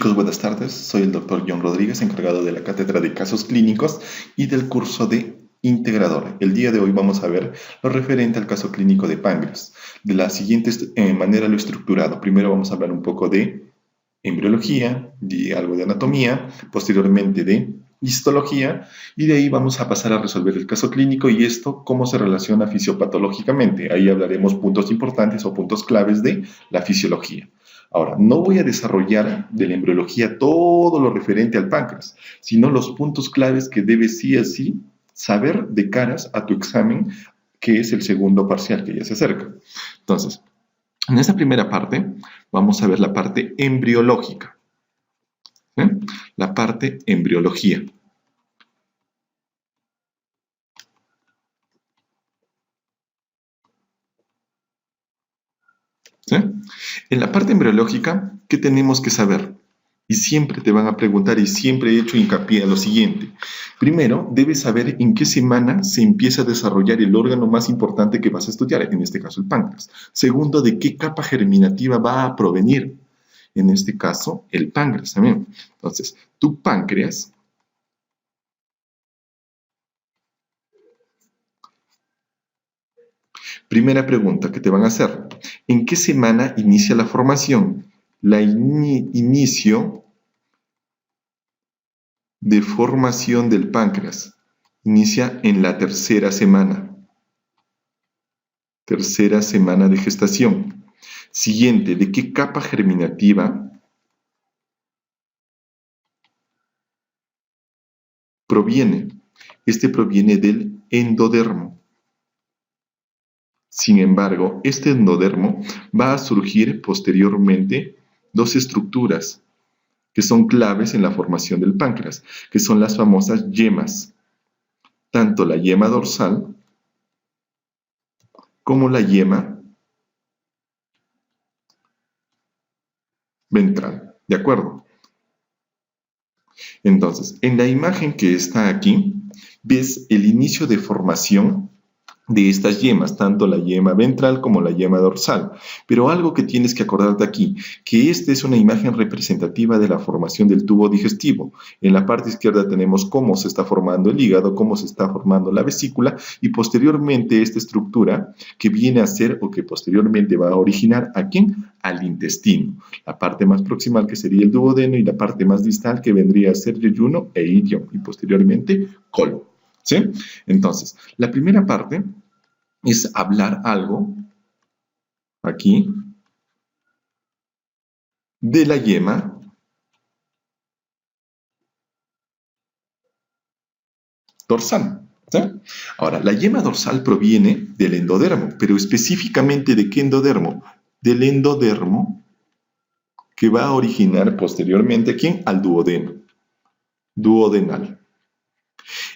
Chicos, buenas tardes. Soy el doctor John Rodríguez, encargado de la Cátedra de Casos Clínicos y del curso de Integrador. El día de hoy vamos a ver lo referente al caso clínico de páncreas. De la siguiente manera lo he estructurado. Primero vamos a hablar un poco de embriología, de algo de anatomía, posteriormente de histología, y de ahí vamos a pasar a resolver el caso clínico y esto cómo se relaciona fisiopatológicamente. Ahí hablaremos puntos importantes o puntos claves de la fisiología. Ahora, no voy a desarrollar de la embriología todo lo referente al páncreas, sino los puntos claves que debes sí o sí saber de caras a tu examen, que es el segundo parcial que ya se acerca. Entonces, en esta primera parte vamos a ver la parte embriológica. ¿Sí? La parte embriología. ¿Sí? En la parte embriológica, ¿qué tenemos que saber? Y siempre te van a preguntar, y siempre he hecho hincapié a lo siguiente. Primero, debes saber en qué semana se empieza a desarrollar el órgano más importante que vas a estudiar, en este caso el páncreas. Segundo, de qué capa germinativa va a provenir, en este caso el páncreas también. Entonces, tu páncreas, primera pregunta que te van a hacer, ¿en qué semana inicia la formación? Inicio de formación del páncreas inicia en la tercera semana de gestación. Siguiente, ¿de qué capa germinativa proviene? Este proviene del endodermo. Sin embargo, este endodermo va a surgir posteriormente dos estructuras que son claves en la formación del páncreas, que son las famosas yemas, tanto la yema dorsal como la yema ventral. ¿De acuerdo? Entonces, en la imagen que está aquí, ves el inicio de formación de estas yemas, tanto la yema ventral como la yema dorsal. Pero algo que tienes que acordarte aquí, que esta es una imagen representativa de la formación del tubo digestivo. En la parte izquierda tenemos cómo se está formando el hígado, cómo se está formando la vesícula y posteriormente esta estructura que viene a ser o que posteriormente va a originar ¿a quién? Al intestino. La parte más proximal que sería el duodeno y la parte más distal que vendría a ser yeyuno e ilion y posteriormente colon. ¿Sí? Entonces, la primera parte es hablar algo aquí de la yema dorsal. ¿Sí? Ahora, la yema dorsal proviene del endodermo, pero específicamente ¿de qué endodermo? Del endodermo que va a originar posteriormente ¿quién? Al duodeno, duodenal.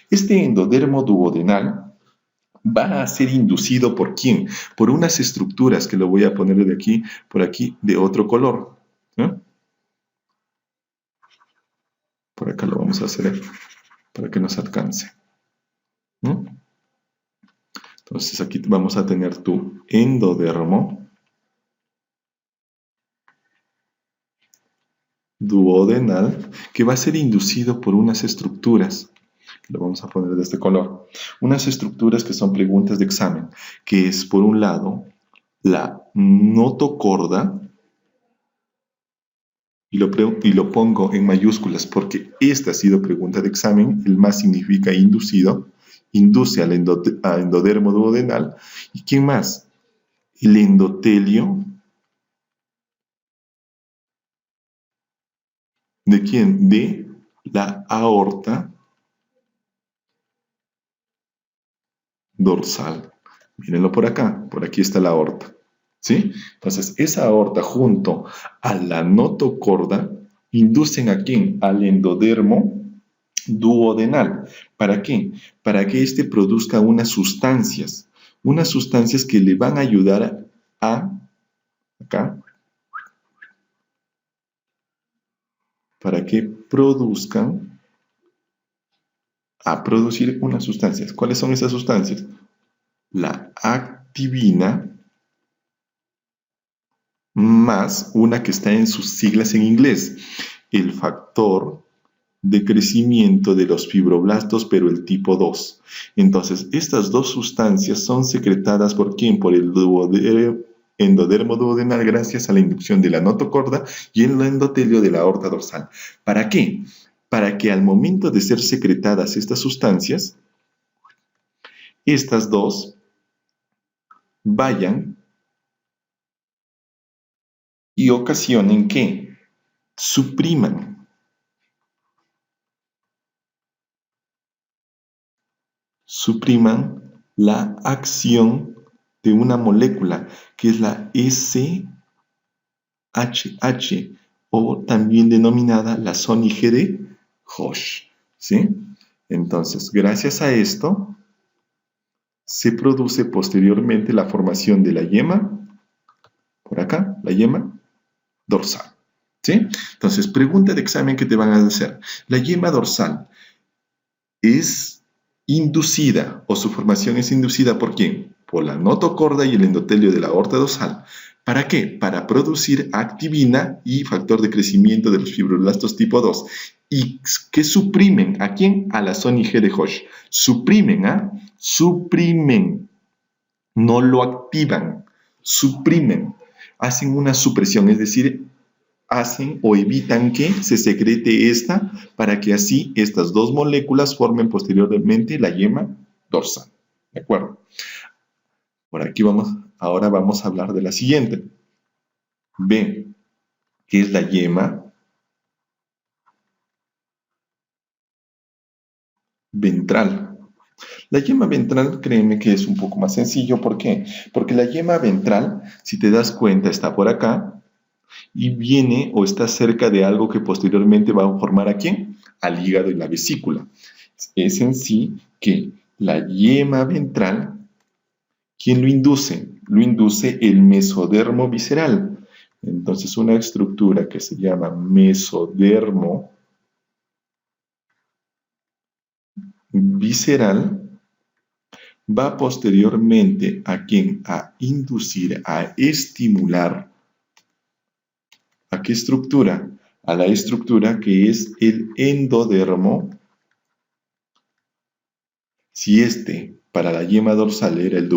Este endodermo duodenal va a ser inducido ¿por quién? Por unas estructuras que lo voy a poner de aquí, por aquí, de otro color. ¿Sí? Por acá lo vamos a hacer para que nos alcance. ¿No? Entonces aquí vamos a tener tu endodermo duodenal que va a ser inducido por unas estructuras, que lo vamos a poner de este color, unas estructuras que son preguntas de examen, que es por un lado la notocorda, y lo pongo en mayúsculas porque esta ha sido pregunta de examen, el más significa inducido, induce al endodermo duodenal. ¿Y quién más? El endotelio. ¿De quién? De la aorta dorsal. Mírenlo por acá, por aquí está la aorta. ¿Sí? Entonces, esa aorta junto a la notocorda inducen ¿a quién? Al endodermo duodenal. ¿Para qué? Para que éste produzca unas sustancias que le van a ayudar acá, para que produzcan, a producir unas sustancias. ¿Cuáles son esas sustancias? La activina más una que está en sus siglas en inglés, el factor de crecimiento de los fibroblastos, pero el tipo 2. Entonces, estas dos sustancias son secretadas ¿por quién? Por el endodermo duodenal gracias a la inducción de la notocorda y el endotelio de la aorta dorsal. ¿Para qué? Para que al momento de ser secretadas estas sustancias, estas dos vayan y ocasionen que supriman la acción de una molécula que es la SHH o también denominada la Sony G de Hosch, ¿sí? Entonces, gracias a esto, se produce posteriormente la formación de la yema, por acá, la yema dorsal, ¿sí? Entonces, pregunta de examen que te van a hacer. La yema dorsal es inducida o su formación es inducida ¿por quién? Por la notocorda y el endotelio de la aorta dorsal. ¿Para qué? Para producir activina y factor de crecimiento de los fibroblastos tipo 2. ¿Y que suprimen? ¿A quién? A la Sony G de Hosch. Suprimen, ¿ah? Suprimen. No lo activan. Suprimen. Hacen una supresión, es decir, hacen o evitan que se secrete esta para que así estas dos moléculas formen posteriormente la yema dorsal. ¿De acuerdo? Por aquí ahora vamos a hablar de la siguiente. B, que es la yema ventral. La yema ventral, créeme que es un poco más sencillo. ¿Por qué? Porque la yema ventral, si te das cuenta, está por acá y viene o está cerca de algo que posteriormente va a formar ¿a quién? Al hígado y la vesícula. Es en sí que la yema ventral, ¿quién lo induce? Lo induce el mesodermo visceral. Entonces, una estructura que se llama mesodermo visceral va posteriormente ¿a quién? A inducir, a estimular. ¿A qué estructura? A la estructura que es el endodermo. Si para la yema dorsal era el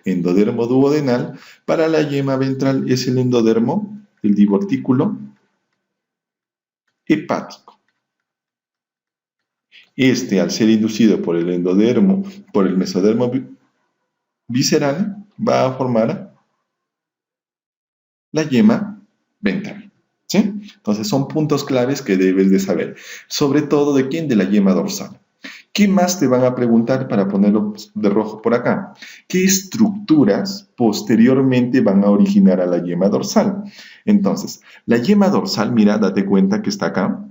endodermo duodenal, para la yema ventral es el endodermo, el divertículo hepático. Al ser inducido por el endodermo, por el mesodermo visceral, va a formar la yema ventral. ¿Sí? Entonces son puntos claves que debes de saber. Sobre todo de quién, de la yema dorsal. ¿Qué más te van a preguntar para ponerlo de rojo por acá? ¿Qué estructuras posteriormente van a originar a la yema dorsal? Entonces, la yema dorsal, mira, date cuenta que está acá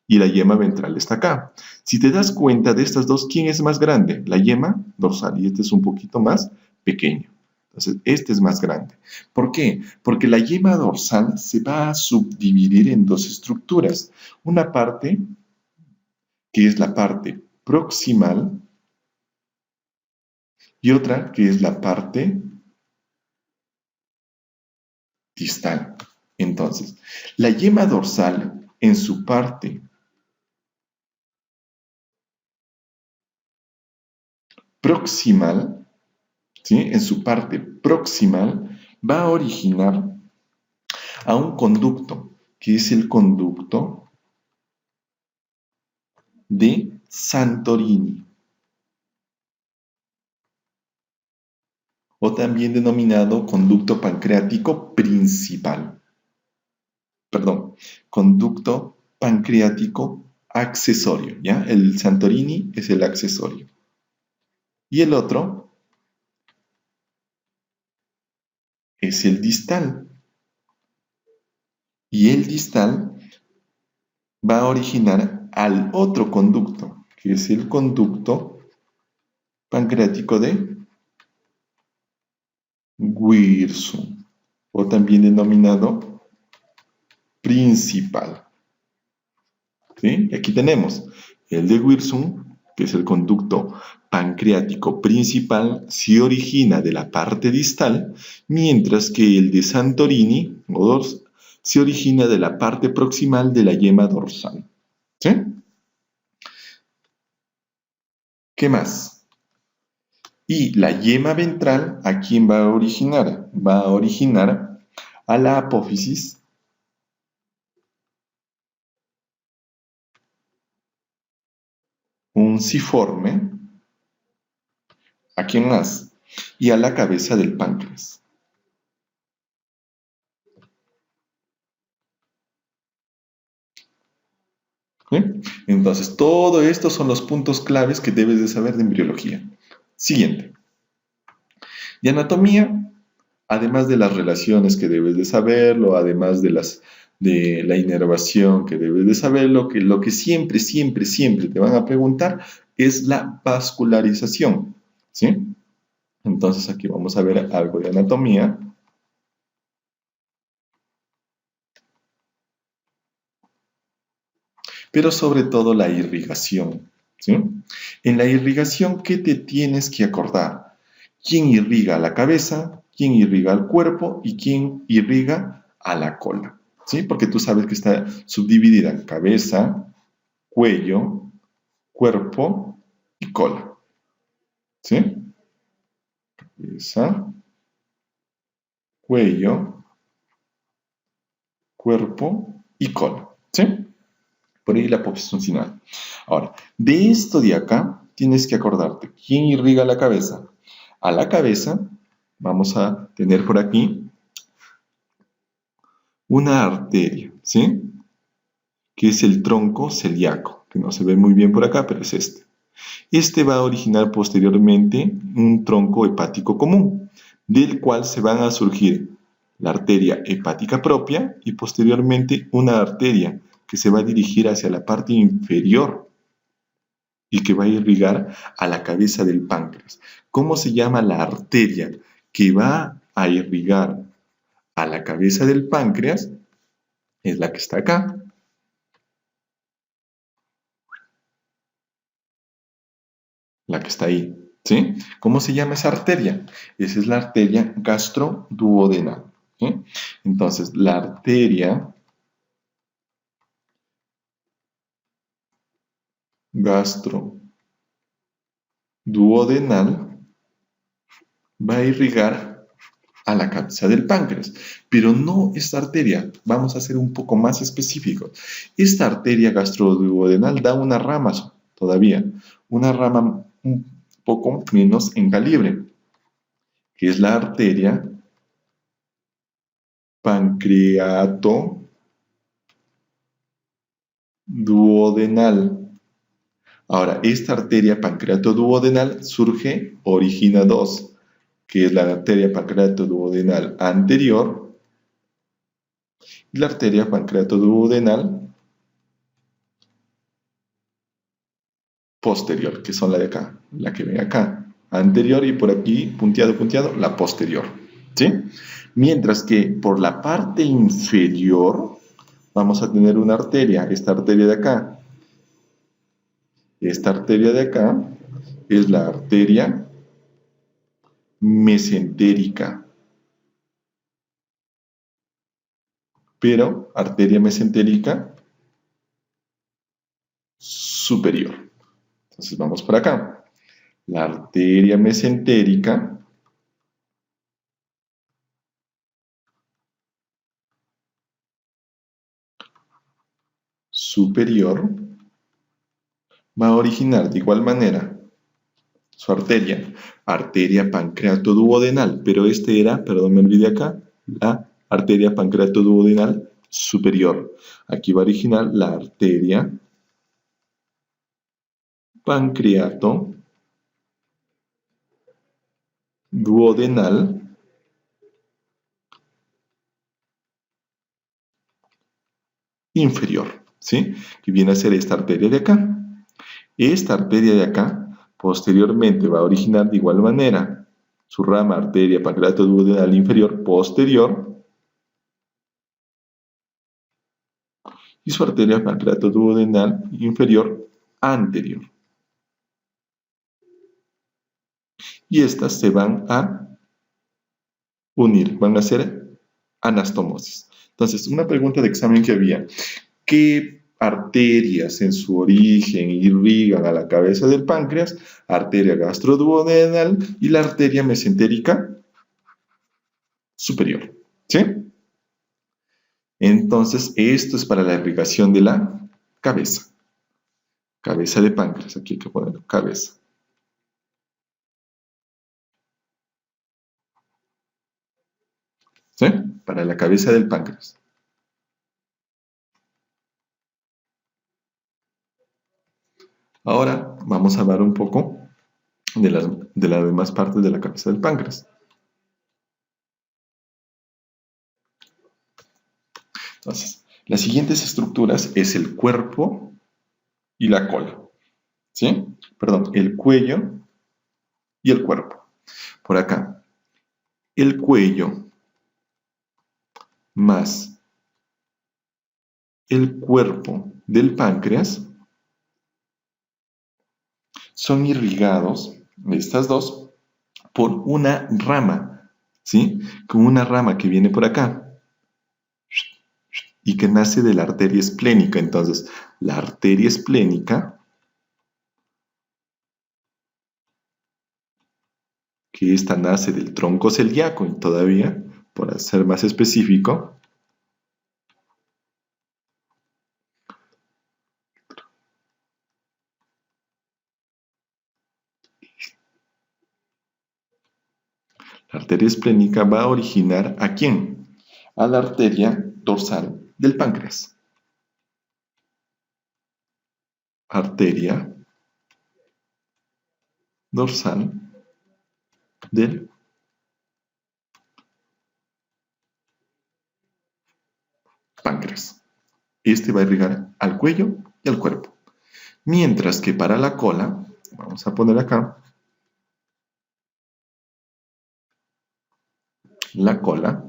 y la yema ventral está acá. Si te das cuenta de estas dos, ¿quién es más grande? La yema dorsal y este es un poquito más pequeño. Entonces, este es más grande. ¿Por qué? Porque la yema dorsal se va a subdividir en dos estructuras. Una parte que es la parte proximal y otra que es la parte distal. Entonces, la yema dorsal en su parte proximal, ¿sí? En su parte proximal va a originar a un conducto, que es el conducto de Santorini, o también denominado conducto pancreático principal. Perdón, conducto pancreático accesorio, ¿ya? El Santorini es el accesorio. Y el otro es el distal. Y el distal va a originar al otro conducto, que es el conducto pancreático de Wirsum, o también denominado principal. ¿Sí? Y aquí tenemos el de Wirsum, que es el conducto pancreático principal, se origina de la parte distal, mientras que el de Santorini se origina de la parte proximal de la yema dorsal. ¿Sí? ¿Qué más? Y la yema ventral, ¿a quién va a originar? Va a originar a la apófisis, unciforme, ¿a quién más? Y a la cabeza del páncreas. ¿Sí? Entonces, todo esto son los puntos claves que debes de saber de embriología. Siguiente. Y anatomía, además de las relaciones que debes de saberlo, además de la inervación que debes de saber, lo que siempre, siempre, siempre te van a preguntar es la vascularización. ¿Sí? Entonces aquí vamos a ver algo de anatomía. Pero sobre todo la irrigación. ¿Sí? En la irrigación, ¿qué te tienes que acordar? ¿Quién irriga la cabeza? ¿Quién irriga el cuerpo? ¿Y quién irriga a la cola? ¿Sí? Porque tú sabes que está subdividida en cabeza, cuello, cuerpo y cola. ¿Sí? Cabeza, cuello, cuerpo y cola. ¿Sí? Por ahí la posición final. Ahora, de esto de acá, tienes que acordarte, ¿quién irriga la cabeza? A la cabeza, vamos a tener por aquí una arteria, ¿sí? Que es el tronco celíaco, que no se ve muy bien por acá, pero es este. Este va a originar posteriormente un tronco hepático común, del cual se van a surgir la arteria hepática propia y posteriormente una arteria que se va a dirigir hacia la parte inferior y que va a irrigar a la cabeza del páncreas. ¿Cómo se llama la arteria que va a irrigar a la cabeza del páncreas? Es la que está acá. La que está ahí. ¿Sí? ¿Cómo se llama esa arteria? Esa es la arteria gastroduodenal. ¿Sí? Entonces, la arteria gastroduodenal va a irrigar a la cabeza del páncreas, pero no esta arteria. Vamos a ser un poco más específicos. Esta arteria gastroduodenal da una rama todavía, una rama un poco menos en calibre, que es la arteria pancreatoduodenal. Ahora, esta arteria pancreatoduodenal origina dos, que es la arteria pancreatoduodenal anterior y la arteria pancreatoduodenal posterior, que son la de acá, la que ven acá, anterior y por aquí, punteado, punteado, la posterior. ¿Sí? Mientras que por la parte inferior vamos a tener una arteria, esta arteria de acá. Esta arteria de acá es la arteria mesentérica. Pero arteria mesentérica superior. Entonces vamos por acá. La arteria mesentérica superior va a originar de igual manera su arteria pancreatoduodenal, pero este era, perdón, me olvidé acá, la arteria pancreatoduodenal superior. Aquí va a originar la arteria pancreatoduodenal inferior, ¿sí? Que viene a ser esta arteria de acá. Esta arteria de acá posteriormente va a originar de igual manera su rama arteria pancreatoduodenal inferior posterior y su arteria pancreatoduodenal inferior anterior. Y estas se van a unir, van a hacer anastomosis. Entonces, una pregunta de examen que había: ¿qué arterias en su origen irrigan a la cabeza del páncreas? Arteria gastroduodenal y la arteria mesentérica superior. ¿Sí? Entonces, esto es para la irrigación de la cabeza. Cabeza de páncreas, aquí hay que ponerlo, cabeza. ¿Sí? Para la cabeza del páncreas. Ahora vamos a hablar un poco de las demás partes de la cabeza del páncreas. Entonces, las siguientes estructuras es el cuerpo y la cola. ¿Sí? Perdón, el cuello y el cuerpo. Por acá, el cuello más el cuerpo del páncreas son irrigados, estas dos, por una rama, ¿sí? Con una rama que viene por acá y que nace de la arteria esplénica. Entonces, la arteria esplénica, que esta nace del tronco celíaco y todavía, por ser más específico, la arteria esplénica va a originar ¿a quién? A la arteria dorsal del páncreas. Arteria dorsal del páncreas. Este va a irrigar al cuello y al cuerpo. Mientras que para la cola, vamos a poner acá, la cola,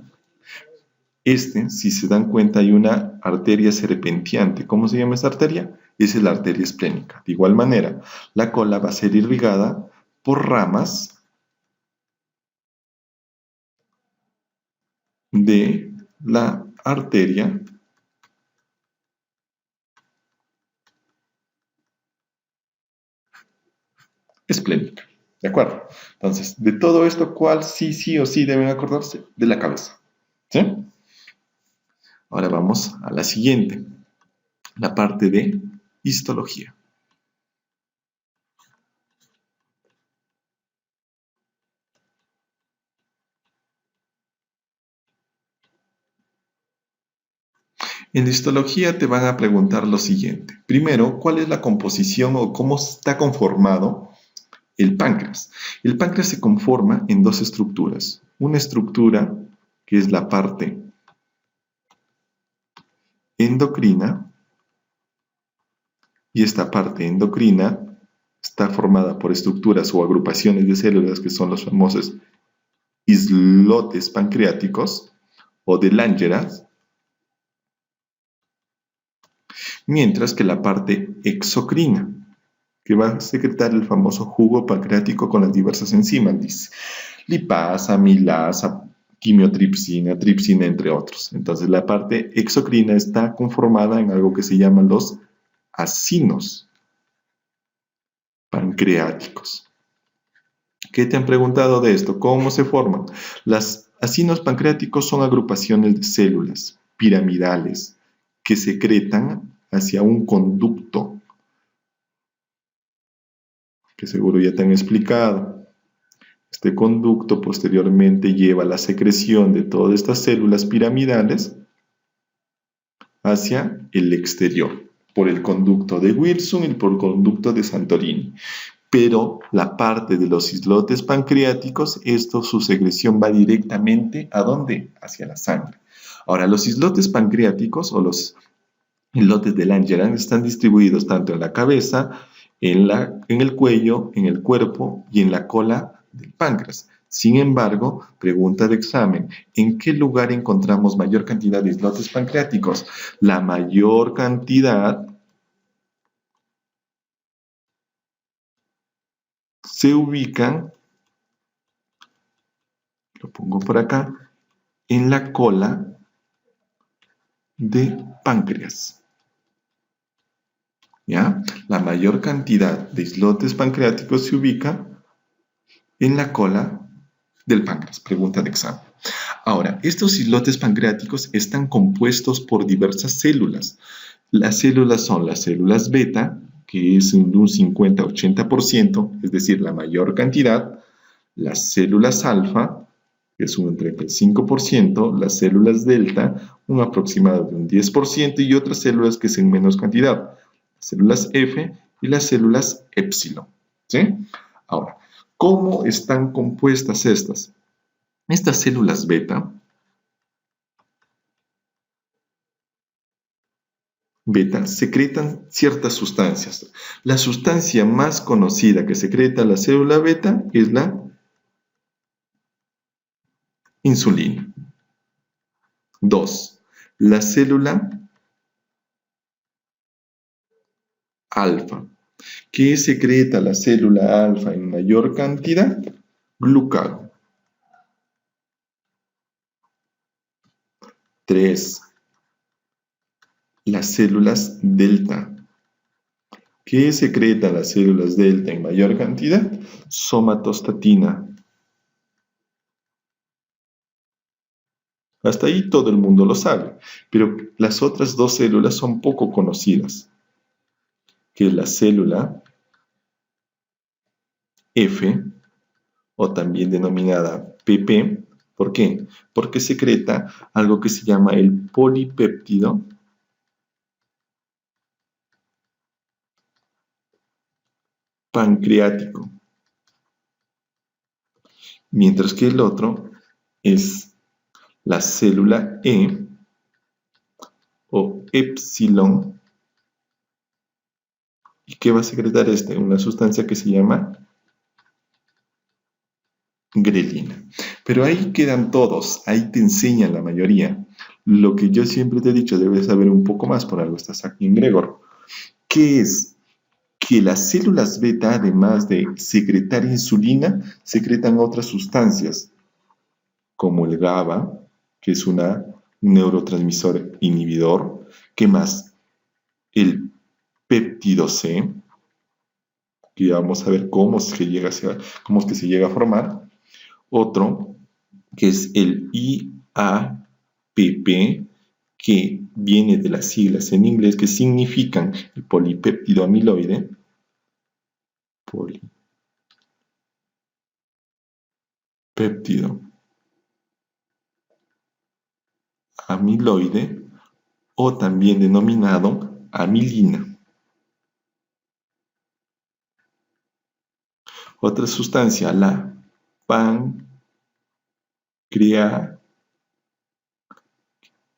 si se dan cuenta, hay una arteria serpenteante. ¿Cómo se llama esta arteria? Esa es la arteria esplénica. De igual manera, la cola va a ser irrigada por ramas de la arteria esplénica. ¿De acuerdo? Entonces, de todo esto, ¿cuál sí o sí deben acordarse? De la cabeza. ¿Sí? Ahora vamos a la siguiente, la parte de histología. En histología te van a preguntar lo siguiente. Primero, ¿cuál es la composición o cómo está conformado el páncreas? El páncreas se conforma en dos estructuras. Una estructura que es la parte endocrina, y esta parte endocrina está formada por estructuras o agrupaciones de células que son los famosos islotes pancreáticos o de Langerhans, mientras que la parte exocrina, que va a secretar el famoso jugo pancreático con las diversas enzimas, lipasa, amilasa, quimiotripsina, tripsina, entre otros. Entonces la parte exocrina está conformada en algo que se llaman los acinos pancreáticos. ¿Qué te han preguntado de esto? ¿Cómo se forman? Los acinos pancreáticos son agrupaciones de células piramidales que secretan hacia un conducto, que seguro ya te han explicado. Este conducto posteriormente lleva la secreción de todas estas células piramidales hacia el exterior, por el conducto de Wilson y por el conducto de Santorini. Pero la parte de los islotes pancreáticos, su secreción va directamente ¿a dónde? Hacia la sangre. Ahora, los islotes pancreáticos o los islotes de Langerhans están distribuidos tanto en la cabeza, en el cuello, en el cuerpo y en la cola del páncreas. Sin embargo, pregunta de examen, ¿en qué lugar encontramos mayor cantidad de islotes pancreáticos? La mayor cantidad se ubican, lo pongo por acá, en la cola de páncreas. ¿Ya? La mayor cantidad de islotes pancreáticos se ubica en la cola del páncreas. Pregunta de examen. Ahora, estos islotes pancreáticos están compuestos por diversas células. Las células son las células beta, que es un 50-80%, es decir, la mayor cantidad, las células alfa, que es un 35%, las células delta, un aproximado de un 10%, y otras células que es en menos cantidad, las células F y las células epsilon. ¿Sí? Ahora, ¿cómo están compuestas estas? Estas células beta secretan ciertas sustancias. La sustancia más conocida que secreta la célula beta es la insulina. 2. La célula alfa. ¿Qué secreta la célula alfa en mayor cantidad? Glucagón. 3. Las células delta. ¿Qué secreta las células delta en mayor cantidad? Somatostatina. Hasta ahí todo el mundo lo sabe, pero las otras dos células son poco conocidas, que es la célula F, o también denominada PP. ¿Por qué? Porque secreta algo que se llama el polipéptido pancreático, mientras que el otro es la célula E o epsilon. ¿Y qué va a secretar este? Una sustancia que se llama grelina. Pero ahí quedan todos, ahí te enseñan la mayoría. Lo que yo siempre te he dicho, debes saber un poco más, por algo estás aquí en Gregor. ¿Qué es? Que las células beta, además de secretar insulina, secretan otras sustancias, como el GABA, que es un neurotransmisor inhibidor. ¿Qué más? El péptido C, que ya vamos a ver cómo es cómo es que se llega a formar. Otro, que es el IAPP, que viene de las siglas en inglés que significan el polipéptido amiloide. Polipéptido amiloide, o también denominado amilina. Otra sustancia, la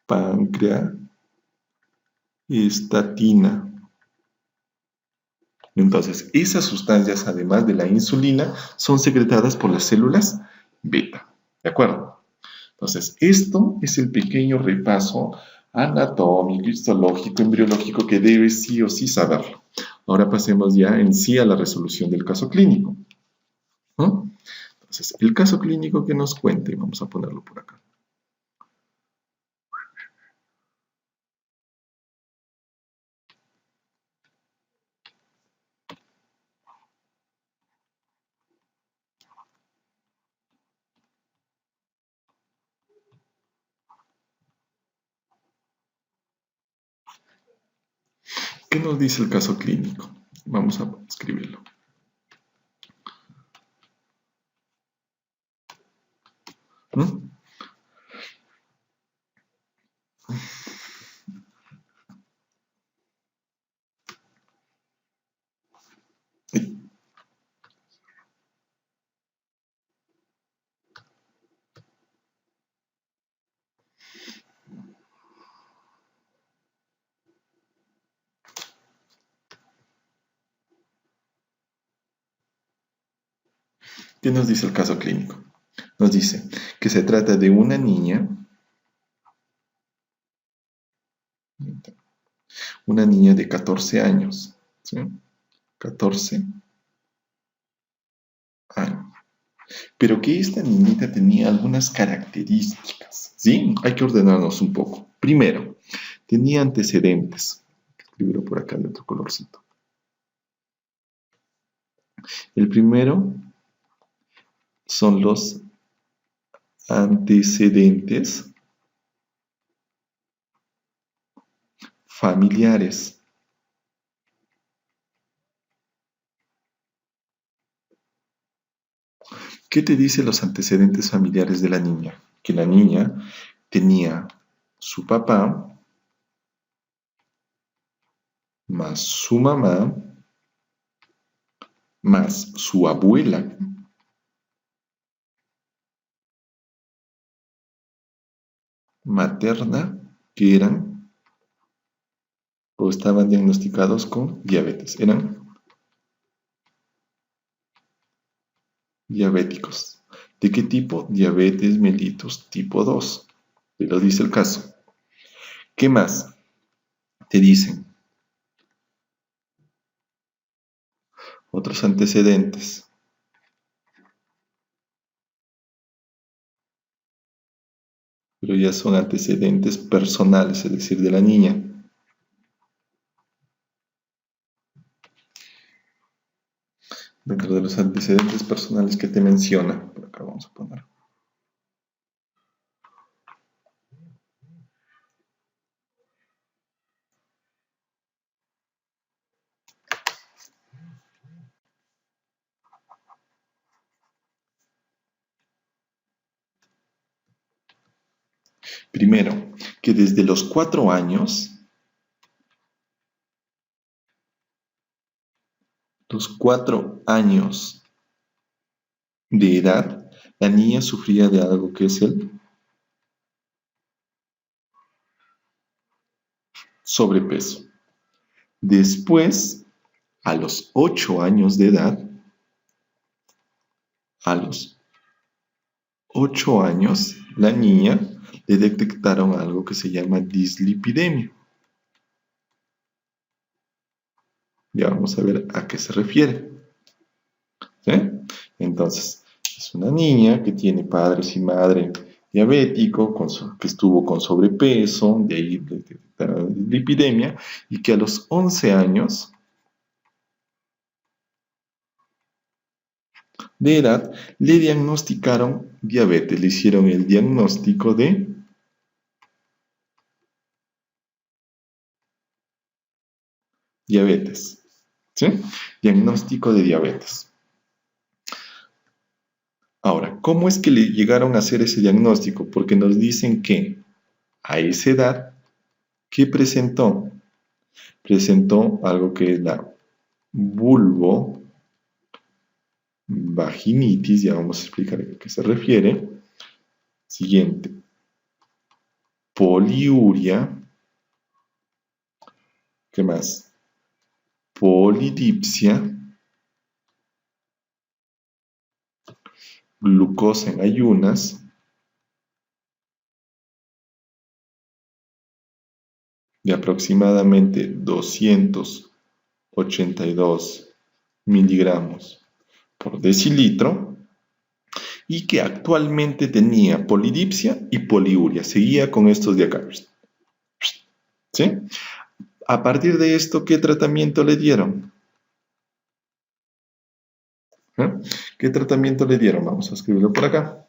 pancreaestatina. Entonces, esas sustancias, además de la insulina, son secretadas por las células beta. ¿De acuerdo? Entonces, esto es el pequeño repaso anatómico, histológico, embriológico que debes sí o sí saberlo. Ahora pasemos ya en sí a la resolución del caso clínico. ¿No? Entonces, el caso clínico que nos cuente, vamos a ponerlo por acá. ¿Qué nos dice el caso clínico? Vamos a escribirlo. ¿Mm? ¿Qué nos dice el caso clínico? Nos dice que se trata de una niña de 14 años, ¿sí? 14 años. Pero que esta niñita tenía algunas características, ¿sí? Hay que ordenarnos un poco. Primero, tenía antecedentes. Escribirlo por acá de otro colorcito. El primero son los antecedentes familiares. ¿Qué te dicen los antecedentes familiares de la niña? Que la niña tenía su papá más su mamá más su abuela materna, que eran o estaban diagnosticados con diabetes. Eran diabéticos. ¿De qué tipo? Diabetes mellitus tipo 2. Te lo dice el caso. ¿Qué más te dicen? Otros antecedentes. Pero ya son antecedentes personales, es decir, de la niña. Dentro de los antecedentes personales que te menciona, por acá vamos a poner. Primero, que desde los 4 años, de edad, la niña sufría de algo que es el sobrepeso. Después, a los 8 años de edad, la niña le detectaron algo que se llama dislipidemia. Ya vamos a ver a qué se refiere. ¿Sí? Entonces, es una niña que tiene padres y madre diabético, que estuvo con sobrepeso, de ahí detectaron dislipidemia, y que a los 11 años de edad le diagnosticaron diabetes, le hicieron el diagnóstico de diabetes. ¿Sí? Diagnóstico de diabetes. Ahora, ¿cómo es que le llegaron a hacer ese diagnóstico? Porque nos dicen que a esa edad, ¿qué presentó? Presentó algo que es la vulvovaginitis, ya vamos a explicar a qué se refiere. Siguiente, poliuria. ¿Qué más? Polidipsia, glucosa en ayunas, de aproximadamente 282 miligramos por decilitro, y que actualmente tenía polidipsia y poliuria. Seguía con estos de acá. ¿Sí? A partir de esto, ¿qué tratamiento le dieron? ¿Qué tratamiento le dieron? Vamos a escribirlo por acá.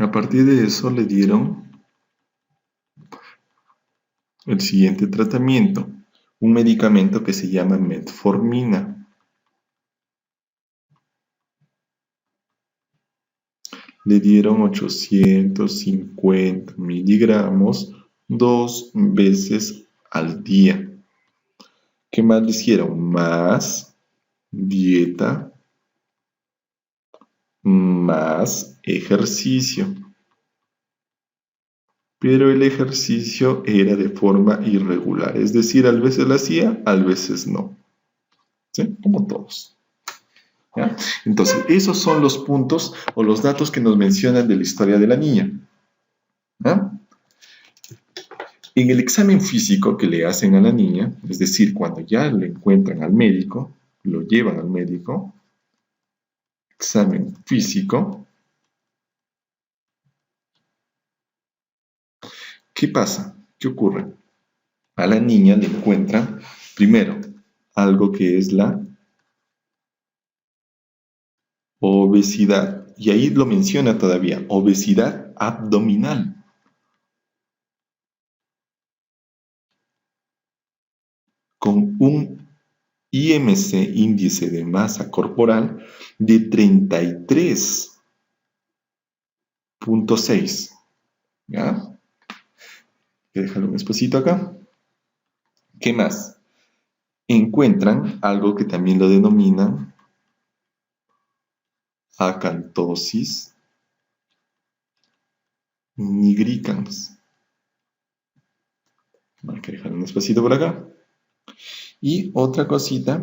A partir de eso le dieron el siguiente tratamiento, un medicamento que se llama metformina. Le dieron 850 miligramos 2 veces al día. ¿Qué más le hicieron? Más dieta, más ejercicio. Pero el ejercicio era de forma irregular, es decir, a veces lo hacía, a veces no. ¿Sí? Como todos. ¿Ya? Entonces, esos son los puntos o los datos que nos mencionan de la historia de la niña. ¿Ya? En el examen físico que le hacen a la niña, es decir, cuando ya le encuentran al médico, lo llevan al médico, examen físico, ¿qué pasa? ¿Qué ocurre? A la niña le encuentran, primero, algo que es la obesidad. Y ahí lo menciona todavía, obesidad abdominal, con un IMC, índice de masa corporal, de 33,6. ¿Ya? Voy a dejar un espacito acá. ¿Qué más? Encuentran algo que también lo denominan acantosis nigricans. Hay que dejar un espacito por acá. Y otra cosita,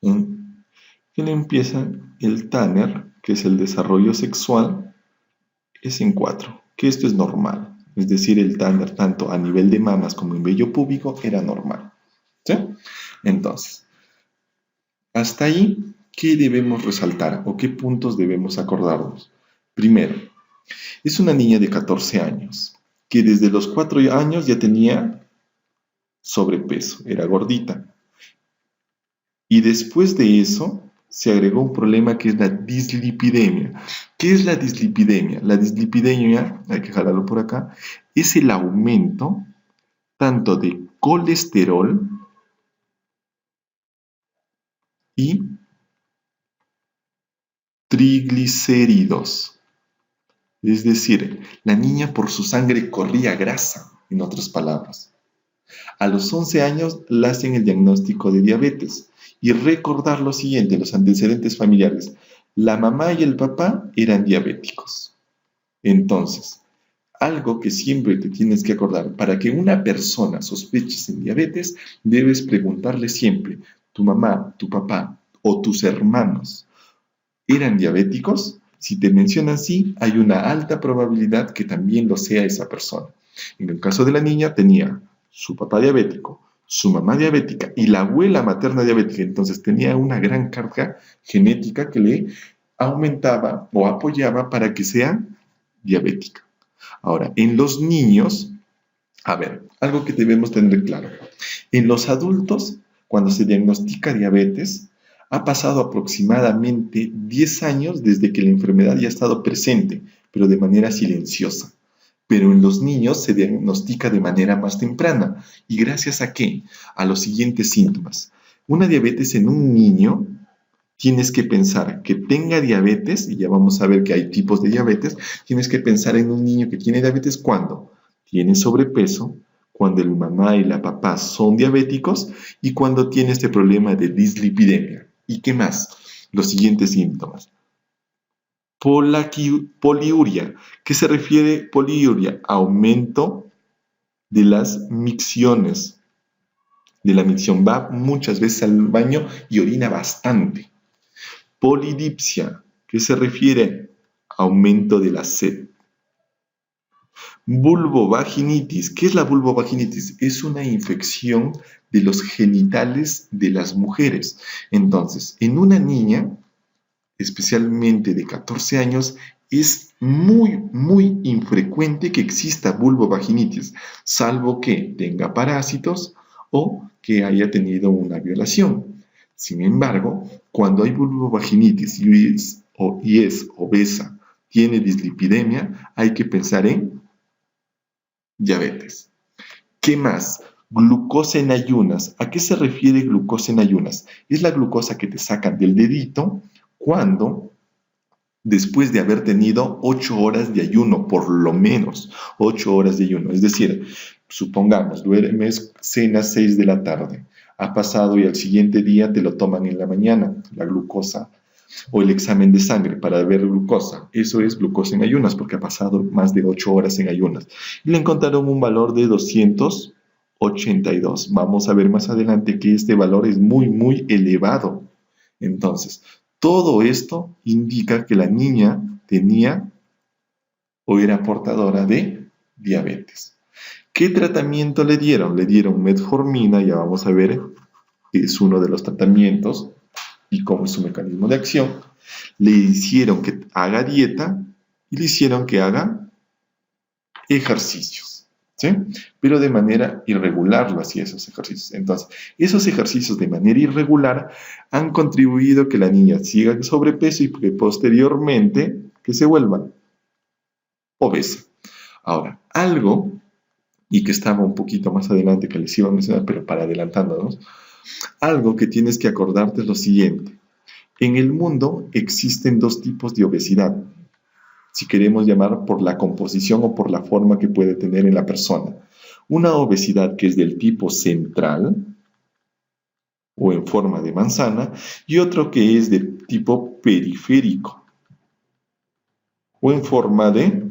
que le empieza el Tanner, que es el desarrollo sexual, es en 4, que esto es normal. Es decir, el Tanner, tanto a nivel de mamas como en vello púbico, era normal. ¿Sí? Entonces, hasta ahí, ¿qué debemos resaltar o qué puntos debemos acordarnos? Primero, es una niña de 14 años, que desde los 4 años ya tenía sobrepeso, era gordita. Y después de eso, se agregó un problema que es la dislipidemia. ¿Qué es la dislipidemia? La dislipidemia, hay que jalarlo por acá, es el aumento tanto de colesterol y triglicéridos. Es decir, la niña por su sangre corría grasa, en otras palabras. A los 11 años le hacen el diagnóstico de diabetes. Y recordar lo siguiente, los antecedentes familiares. La mamá y el papá eran diabéticos. Entonces, algo que siempre te tienes que acordar, para que una persona sospeche en diabetes, debes preguntarle siempre, ¿tu mamá, tu papá o tus hermanos eran diabéticos? Si te mencionan sí, hay una alta probabilidad que también lo sea esa persona. En el caso de la niña, tenía su papá diabético, su mamá diabética y la abuela materna diabética. Entonces tenía una gran carga genética que le aumentaba o apoyaba para que sea diabética. Ahora, en los niños, a ver, algo que debemos tener claro. En los adultos, cuando se diagnostica diabetes, ha pasado aproximadamente 10 años desde que la enfermedad ya ha estado presente, pero de manera silenciosa. Pero en los niños se diagnostica de manera más temprana. ¿Y gracias a qué? A los siguientes síntomas. Una diabetes en un niño, tienes que pensar que tenga diabetes, y ya vamos a ver que hay tipos de diabetes, tienes que pensar en un niño que tiene diabetes cuando tiene sobrepeso, cuando el mamá y la papá son diabéticos y cuando tiene este problema de dislipidemia. ¿Y qué más? Los siguientes síntomas. Poliuria. ¿Qué se refiere poliuria? Aumento de las micciones. De la micción. Va muchas veces al baño y orina bastante. Polidipsia. ¿Qué se refiere? Aumento de la sed. Vulvovaginitis. ¿Qué es la vulvovaginitis? Es una infección de los genitales de las mujeres. Entonces, en una niña, especialmente de 14 años, es muy, muy infrecuente que exista vulvovaginitis, salvo que tenga parásitos o que haya tenido una violación. Sin embargo, cuando hay vulvovaginitis y es obesa, tiene dislipidemia, hay que pensar en diabetes. ¿Qué más? Glucosa en ayunas. ¿A qué se refiere glucosa en ayunas? Es la glucosa que te sacan del dedito cuando, después de haber tenido 8 horas de ayuno, por lo menos 8 horas de ayuno. Es decir, supongamos, duermes, cenas 6 de la tarde, ha pasado y al siguiente día te lo toman en la mañana, la glucosa, o el examen de sangre para ver glucosa. Eso es glucosa en ayunas porque ha pasado más de 8 horas en ayunas. Y le encontraron un valor de 282. Vamos a ver más adelante que este valor es muy, muy elevado. Entonces, todo esto indica que la niña tenía o era portadora de diabetes. ¿Qué tratamiento le dieron? Le dieron metformina, ya vamos a ver, que es uno de los tratamientos y cómo es su mecanismo de acción. Le hicieron que haga dieta y le hicieron que haga ejercicios, ¿sí? Pero de manera irregular lo hacía esos ejercicios. Entonces, esos ejercicios de manera irregular han contribuido a que la niña siga en sobrepeso y que posteriormente que se vuelva obesa. Ahora, algo, y que estaba un poquito más adelante que les iba a mencionar, pero para adelantándonos, algo que tienes que acordarte es lo siguiente. En el mundo existen dos tipos de obesidad, si queremos llamar por la composición o por la forma que puede tener en la persona. Una obesidad que es del tipo central o en forma de manzana y otro que es de tipo periférico o en forma de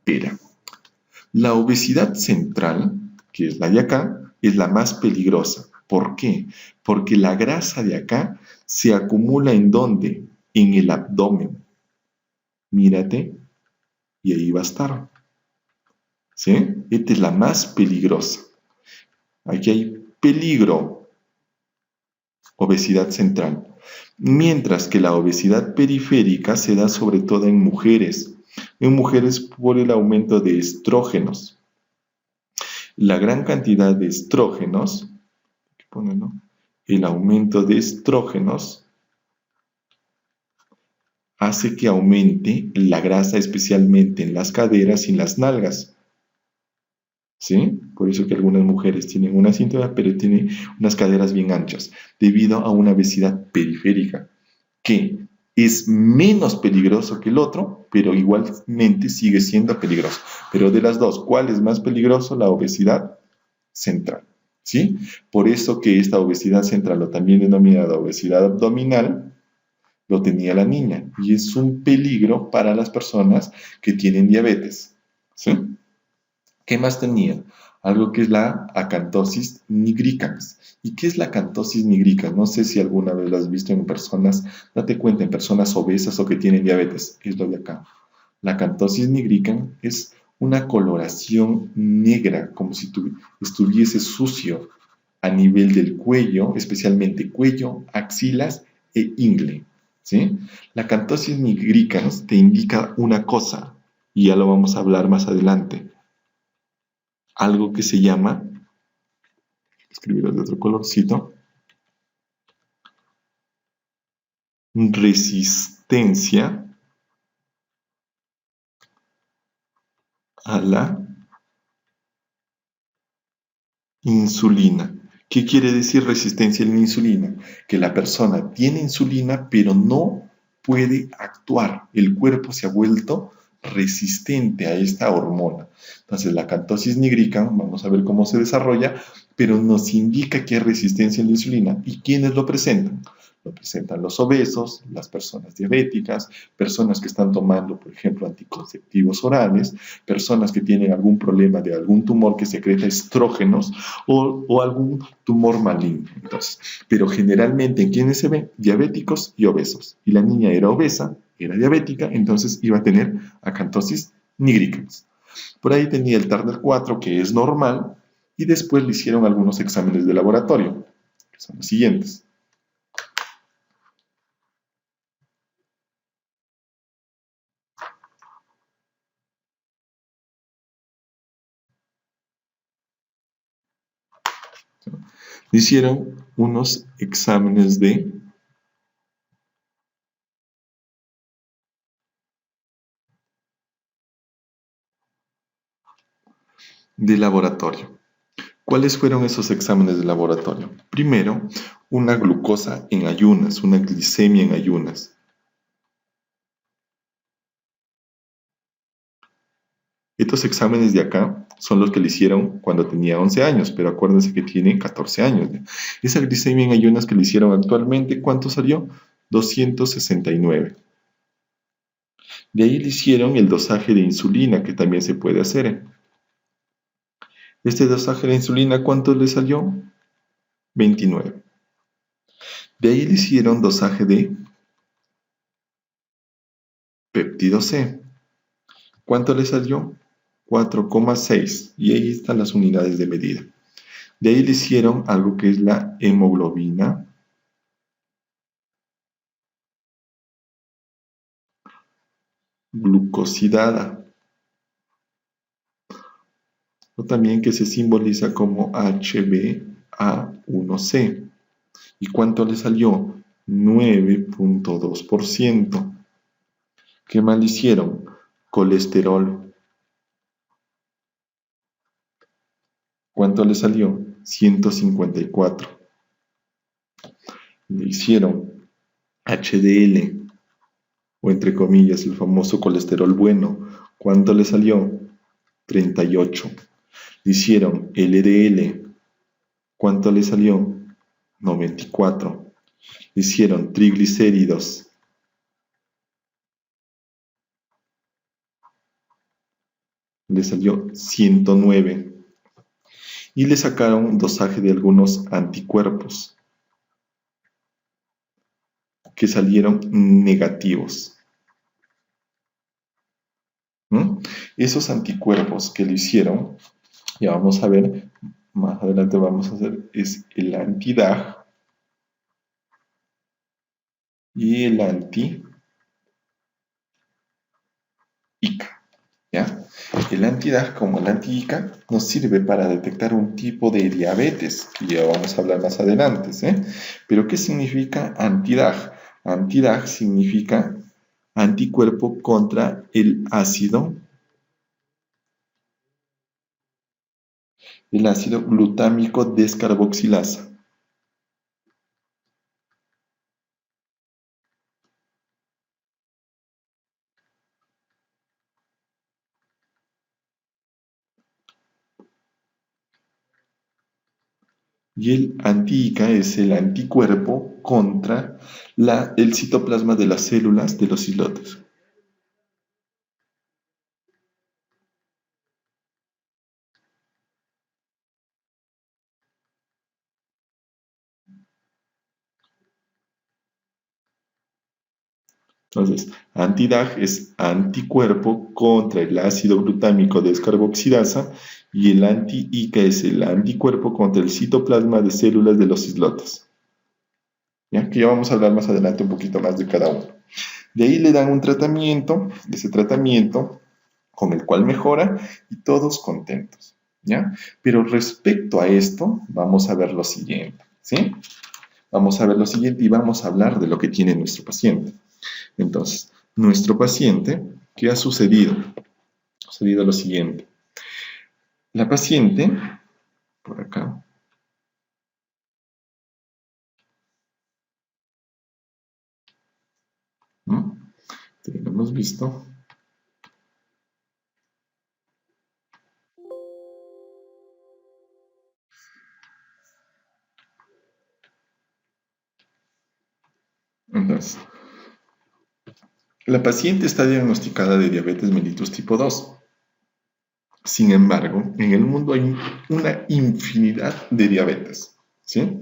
pera. La obesidad central, que es la de acá, es la más peligrosa. ¿Por qué? Porque la grasa de acá se acumula ¿en dónde? En el abdomen. Mírate, y ahí va a estar. ¿Sí? Esta es la más peligrosa. Aquí hay peligro, obesidad central. Mientras que la obesidad periférica se da sobre todo en mujeres por el aumento de estrógenos. La gran cantidad de estrógenos, el aumento de estrógenos hace que aumente la grasa, especialmente en las caderas y en las nalgas. ¿Sí? Por eso que algunas mujeres tienen una cintura, pero tienen unas caderas bien anchas, debido a una obesidad periférica, que es menos peligroso que el otro, pero igualmente sigue siendo peligroso. Pero de las dos, ¿cuál es más peligroso? La obesidad central. ¿Sí? Por eso que esta obesidad central, o también denominada obesidad abdominal, lo tenía la niña, y es un peligro para las personas que tienen diabetes. ¿Sí? ¿Qué más tenía? Algo que es la acantosis nigricans. ¿Y qué es la acantosis nigricans? No sé si alguna vez lo has visto en personas, date cuenta, en personas obesas o que tienen diabetes. Es lo de acá. La acantosis nigricans es una coloración negra, como si estuviese sucio a nivel del cuello, especialmente cuello, axilas e ingle. ¿Sí? La acantosis nigricans te indica una cosa, y ya lo vamos a hablar más adelante. Algo que se llama, escribirlo de otro colorcito, resistencia a la insulina. ¿Qué quiere decir resistencia a la insulina? Que la persona tiene insulina, pero no puede actuar. El cuerpo se ha vuelto resistente a esta hormona. Entonces, la acantosis nigricans, vamos a ver cómo se desarrolla, pero nos indica que hay resistencia a la insulina. ¿Y quiénes lo presentan? Lo presentan los obesos, las personas diabéticas, personas que están tomando, por ejemplo, anticonceptivos orales, personas que tienen algún problema de algún tumor que secreta estrógenos o algún tumor maligno. Entonces, pero generalmente, ¿en quiénes se ven? Diabéticos y obesos. Y la niña era obesa, era diabética, entonces iba a tener acantosis nigricans. Por ahí tenía el Turner 4, que es normal, y después le hicieron algunos exámenes de laboratorio, que son los siguientes. Le hicieron unos exámenes de laboratorio. ¿Cuáles fueron esos exámenes de laboratorio? Primero, una glucosa en ayunas, una glicemia en ayunas. Estos exámenes de acá son los que le hicieron cuando tenía 11 años, pero acuérdense que tiene 14 años. Esa glicemia en ayunas que le hicieron actualmente, ¿cuánto salió? 269. De ahí le hicieron el dosaje de insulina, que también se puede hacer. Este dosaje de insulina, ¿cuánto le salió? 29. De ahí le hicieron dosaje de péptido C. ¿Cuánto le salió? 4,6. Y ahí están las unidades de medida. De ahí le hicieron algo que es la hemoglobina glucosidada, o también que se simboliza como HbA1c. ¿Y cuánto le salió? 9,2%. ¿Qué más le hicieron? Colesterol. ¿Cuánto le salió? 154. Le hicieron HDL, o entre comillas, el famoso colesterol bueno. ¿Cuánto le salió? 38. Le hicieron LDL. ¿Cuánto le salió? 94. Le hicieron triglicéridos. Le salió 109. Y le sacaron un dosaje de algunos anticuerpos que salieron negativos. ¿Mm? Esos anticuerpos que le hicieron, ya vamos a ver, más adelante vamos a hacer, es el anti-DAG y el anti-ICA. ¿Ya? El anti-DAG como el anti-ICA nos sirve para detectar un tipo de diabetes, que ya vamos a hablar más adelante. Pero ¿qué significa anti-DAG? Anti-DAG significa anticuerpo contra el ácido glutámico descarboxilasa. Y el anti-ICA es el anticuerpo contra el citoplasma de las células de los islotes. Entonces, anti-DAG es anticuerpo contra el ácido glutámico descarboxilasa y el anti-ICA es el anticuerpo contra el citoplasma de células de los islotes. ¿Ya? Que ya vamos a hablar más adelante un poquito más de cada uno. De ahí le dan un tratamiento, ese tratamiento con el cual mejora y todos contentos. ¿Ya? Pero respecto a esto, vamos a ver lo siguiente. ¿Sí? Vamos a ver lo siguiente y vamos a hablar de lo que tiene nuestro paciente. Entonces, nuestro paciente, ¿qué ha sucedido? Ha sucedido lo siguiente. La paciente, por acá, ¿no? Lo hemos visto. Entonces, la paciente está diagnosticada de diabetes mellitus tipo 2. Sin embargo, en el mundo hay una infinidad de diabetes, ¿sí?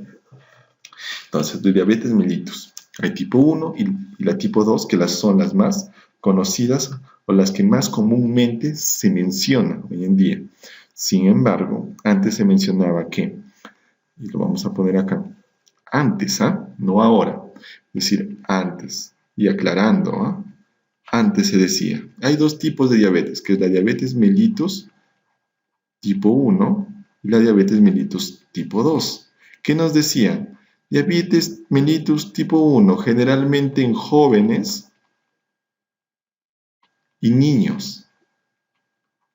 Entonces, de diabetes mellitus, hay tipo 1 y la tipo 2, que son las más conocidas o las que más comúnmente se mencionan hoy en día. Sin embargo, antes se mencionaba que, y lo vamos a poner acá, antes, no ahora, es decir, antes, y aclarando, antes se decía, hay dos tipos de diabetes, que es la diabetes mellitus tipo 1 y la diabetes mellitus tipo 2. ¿Qué nos decían? Diabetes mellitus tipo 1 generalmente en jóvenes y niños,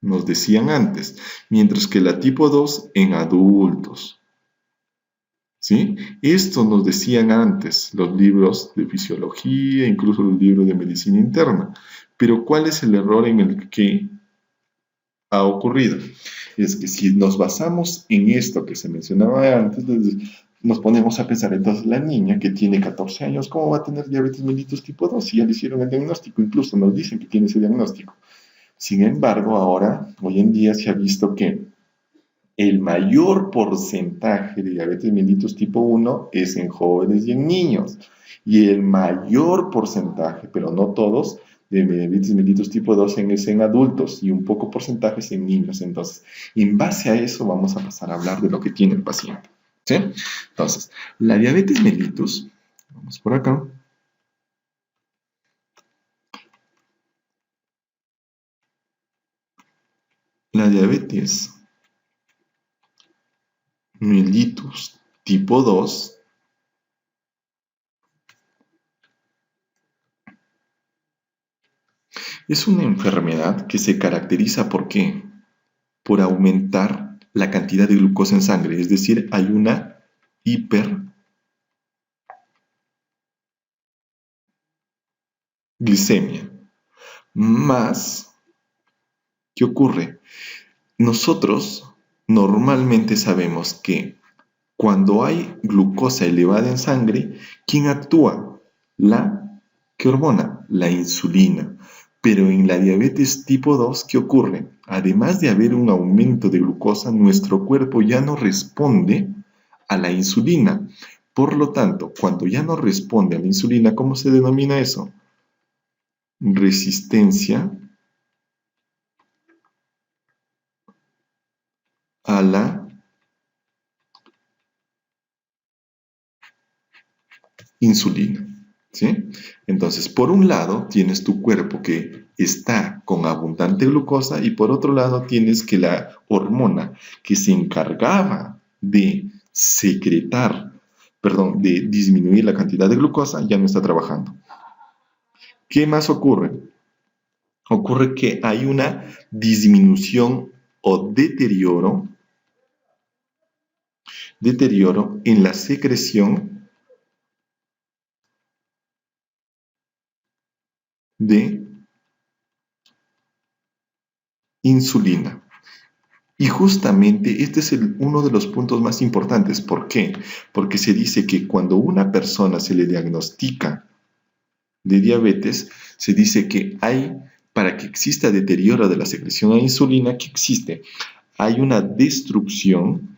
nos decían antes, mientras que la tipo 2 en adultos. ¿Sí? Esto nos decían antes los libros de fisiología, incluso los libros de medicina interna. Pero ¿cuál es el error en el que ha ocurrido? Es que si nos basamos en esto que se mencionaba antes, nos ponemos a pensar, entonces la niña que tiene 14 años, ¿cómo va a tener diabetes mellitus tipo 2? Si ya le hicieron el diagnóstico, incluso nos dicen que tiene ese diagnóstico. Sin embargo, ahora, hoy en día se ha visto que el mayor porcentaje de diabetes mellitus tipo 1 es en jóvenes y en niños. Y el mayor porcentaje, pero no todos, de diabetes mellitus tipo 2 es en adultos y un poco porcentaje es en niños. Entonces, en base a eso vamos a pasar a hablar de lo que tiene el paciente. ¿Sí? Entonces, la diabetes mellitus, vamos por acá. La diabetes mellitus tipo 2 es una enfermedad que se caracteriza ¿por qué? Por aumentar la cantidad de glucosa en sangre, es decir, hay una hiperglicemia. Más, ¿qué ocurre? Nosotros normalmente sabemos que cuando hay glucosa elevada en sangre, ¿quién actúa? ¿Qué hormona? La insulina. Pero en la diabetes tipo 2, ¿qué ocurre? Además de haber un aumento de glucosa, nuestro cuerpo ya no responde a la insulina. Por lo tanto, cuando ya no responde a la insulina, ¿cómo se denomina eso? Resistencia a la insulina. ¿Sí? Entonces, por un lado, tienes tu cuerpo que está con abundante glucosa y por otro lado tienes que la hormona que se encargaba de secretar, perdón, de disminuir la cantidad de glucosa ya no está trabajando. ¿Qué más ocurre? Ocurre que hay una disminución o deterioro en la secreción de insulina. Y justamente este es uno de los puntos más importantes. ¿Por qué? Porque se dice que cuando una persona se le diagnostica de diabetes, se dice que para que exista deterioro de la secreción a insulina, ¿qué existe? Hay una destrucción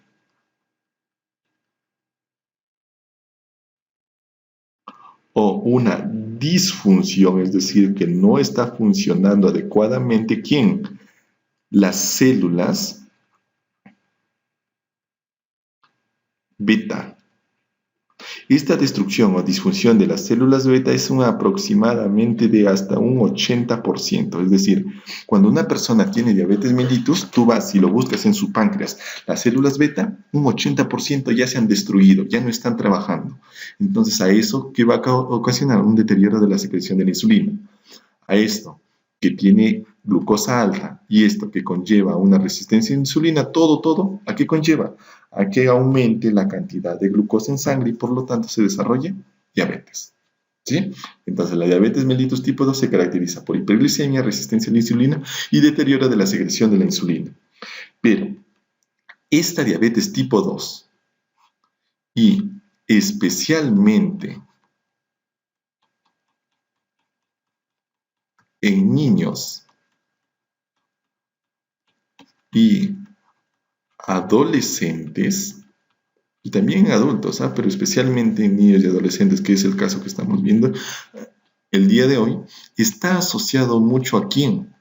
o una disfunción, es decir, que no está funcionando adecuadamente. ¿Quién? Las células beta. Esta destrucción o disfunción de las células beta es aproximadamente de hasta un 80%. Es decir, cuando una persona tiene diabetes mellitus, tú vas y lo buscas en su páncreas. Las células beta, un 80% ya se han destruido, ya no están trabajando. Entonces, a eso, ¿qué va a ocasionar? Un deterioro de la secreción de la insulina. A esto, que tiene glucosa alta y esto que conlleva una resistencia a insulina, todo, ¿a qué conlleva? A que aumente la cantidad de glucosa en sangre y por lo tanto se desarrolle diabetes. ¿Sí? Entonces la diabetes mellitus tipo 2 se caracteriza por hiperglicemia, resistencia a la insulina y deterioro de la secreción de la insulina. Pero esta diabetes tipo 2 y especialmente en niños y adolescentes, y también en adultos, pero especialmente en niños y adolescentes, que es el caso que estamos viendo el día de hoy, está asociado mucho a quién.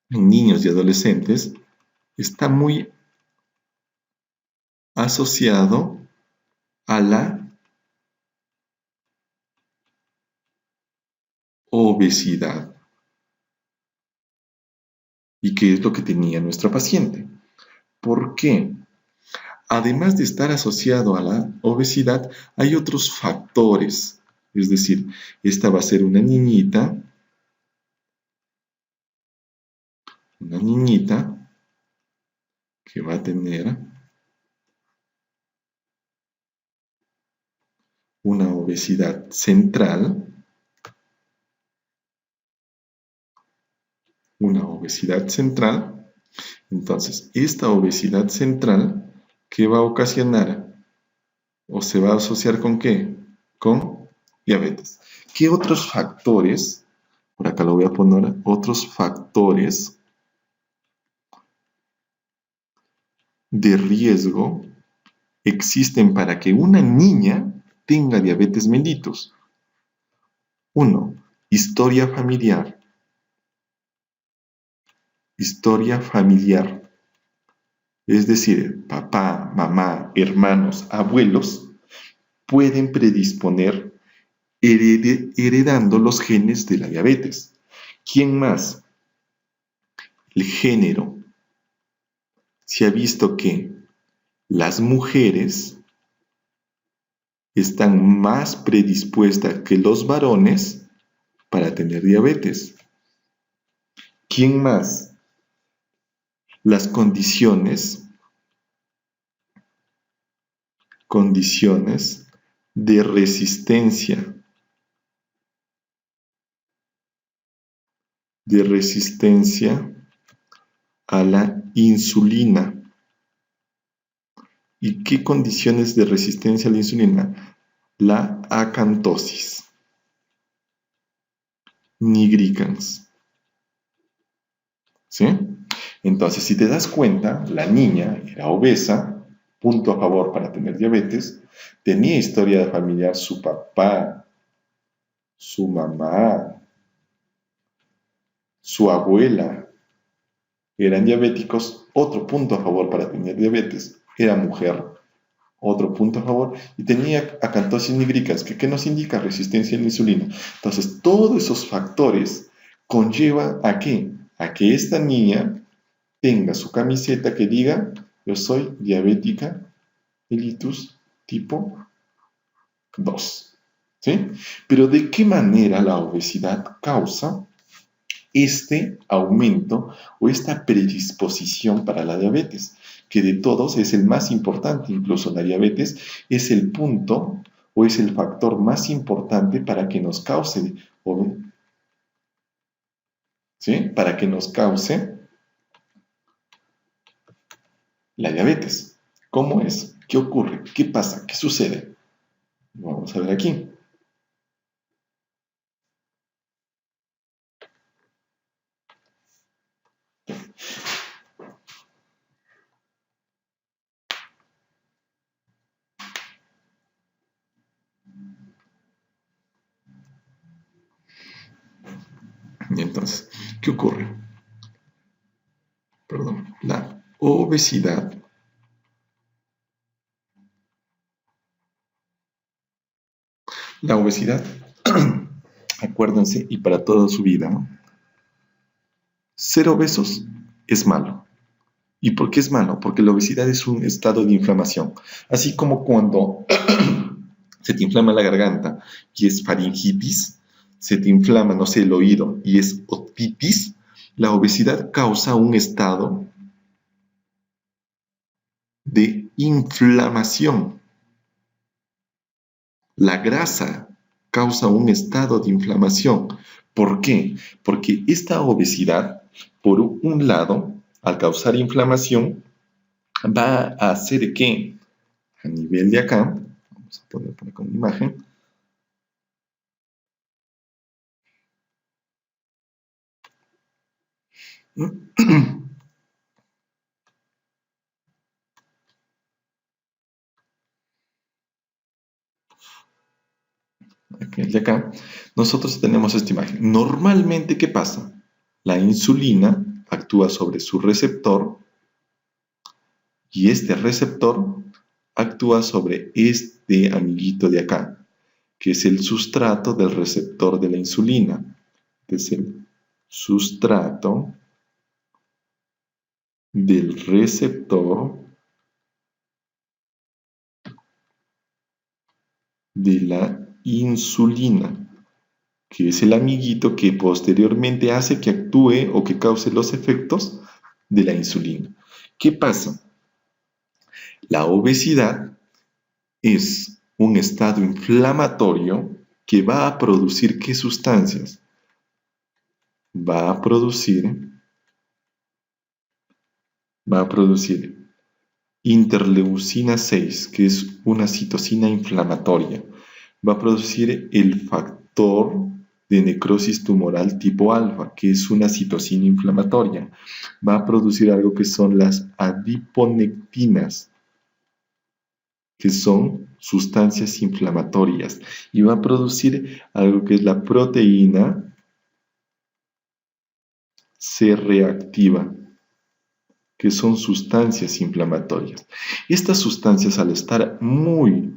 En niños y adolescentes está muy asociado a la obesidad. ¿Y qué es lo que tenía nuestra paciente? ¿Por qué? Además de estar asociado a la obesidad, hay otros factores. Es decir, esta va a ser una niñita que va a tener una obesidad central, entonces esta obesidad central, ¿qué va a ocasionar? ¿O se va a asociar con qué? Con diabetes. ¿Qué otros factores, por acá lo voy a poner, otros factores de riesgo existen para que una niña tenga diabetes mellitus? 1. Historia familiar. Historia familiar. Es decir, papá, mamá, hermanos, abuelos pueden predisponer heredando los genes de la diabetes. ¿Quién más? El género. Se ha visto que las mujeres están más predispuestas que los varones para tener diabetes. ¿Quién más? Las condiciones de resistencia a la insulina. ¿Y qué condiciones de resistencia a la insulina? La acantosis nigricans. ¿Sí? Entonces, si te das cuenta, la niña era obesa, punto a favor para tener diabetes, tenía historia familiar, su papá, su mamá, su abuela eran diabéticos, otro punto a favor para tener diabetes, era mujer, otro punto a favor, y tenía acantosis nigricans, que nos indica resistencia a la insulina. Entonces, todos esos factores conllevan ¿a qué? A que esta niña tenga su camiseta que diga, yo soy diabética mellitus tipo 2. ¿Sí? Pero ¿de qué manera la obesidad causa este aumento o esta predisposición para la diabetes? Que de todos es el más importante, incluso la diabetes es el punto o es el factor más importante para que nos cause, ¿sí? Para que nos cause la diabetes. ¿Cómo es? ¿Qué ocurre? ¿Qué pasa? ¿Qué sucede? Vamos a ver aquí. Y entonces, ¿qué ocurre? Perdón, la obesidad acuérdense, y para toda su vida, ¿no? Ser obesos es malo. ¿Y por qué es malo? Porque la obesidad es un estado de inflamación. Así como cuando se te inflama la garganta y es faringitis, se te inflama, no sé, el oído y es otitis, la obesidad causa un estado de inflamación. La grasa causa un estado de inflamación. ¿Por qué? Porque esta obesidad, por un lado, al causar inflamación, va a hacer que, a nivel de acá, vamos a poner por acá una imagen, aquí de acá, nosotros tenemos esta imagen. Normalmente, ¿qué pasa? La insulina actúa sobre su receptor y este receptor actúa sobre este amiguito de acá, que es el sustrato del receptor de la insulina. Es el sustrato del receptor de la insulina, que es el amiguito que posteriormente hace que actúe o que cause los efectos de la insulina. ¿Qué pasa? La obesidad es un estado inflamatorio que va a producir ¿qué sustancias? Va a producir interleucina 6, que es una citocina inflamatoria. Va a producir el factor de necrosis tumoral tipo alfa, que es una citocina inflamatoria. Va a producir algo que son las adiponectinas, que son sustancias inflamatorias, y va a producir algo que es la proteína C reactiva, que son sustancias inflamatorias. Estas sustancias, al estar muy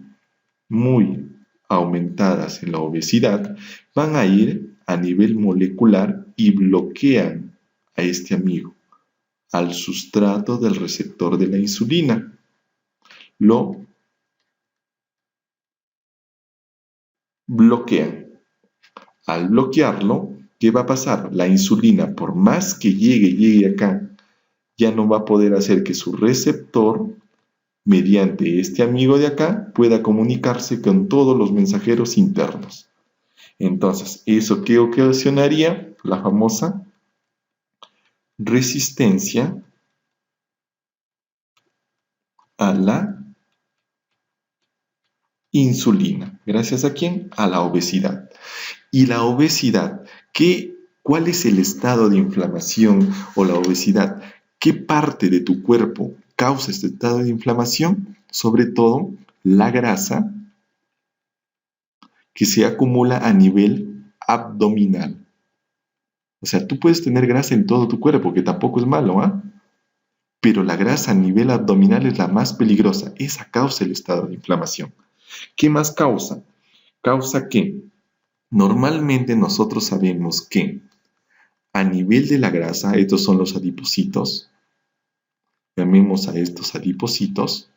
aumentadas en la obesidad, van a ir a nivel molecular y bloquean a este amigo, al sustrato del receptor de la insulina. Lo bloquean. Al bloquearlo, ¿qué va a pasar? La insulina, por más que llegue acá, ya no va a poder hacer que su receptor, mediante este amigo de acá, pueda comunicarse con todos los mensajeros internos. Entonces, ¿eso qué ocasionaría? La famosa resistencia a la insulina. ¿Gracias a quién? A la obesidad. Y la obesidad, ¿cuál es el estado de inflamación o la obesidad? ¿Qué parte de tu cuerpo causa este estado de inflamación? Sobre todo la grasa que se acumula a nivel abdominal. O sea, tú puedes tener grasa en todo tu cuerpo, que tampoco es malo, ¿ah? Pero la grasa a nivel abdominal es la más peligrosa. Esa causa el estado de inflamación. ¿Qué más causa? Causa que normalmente nosotros sabemos que a nivel de la grasa, estos son los adipocitos, llamemos a estos adipocitos,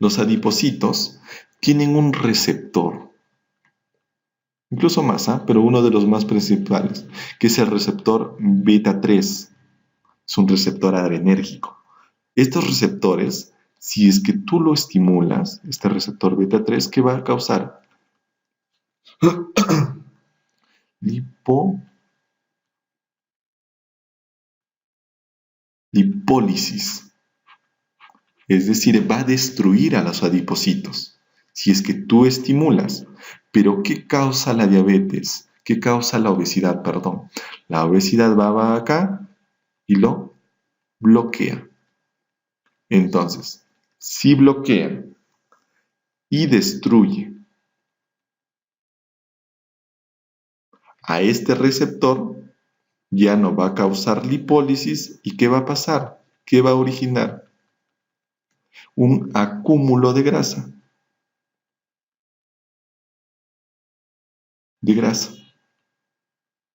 los adipocitos tienen un receptor, incluso más, pero uno de los más principales, que es el receptor beta 3, es un receptor adrenérgico. Estos receptores, si es que tú lo estimulas, este receptor beta 3, ¿qué va a causar? Lipólisis. Es decir, va a destruir a los adipocitos si es que tú estimulas. Pero ¿qué causa la diabetes? ¿Qué causa la obesidad? Perdón. La obesidad va acá y lo bloquea. Entonces, si bloquea y destruye a este receptor, ya no va a causar lipólisis. ¿Y qué va a pasar? ¿Qué va a originar? Un acúmulo de grasa.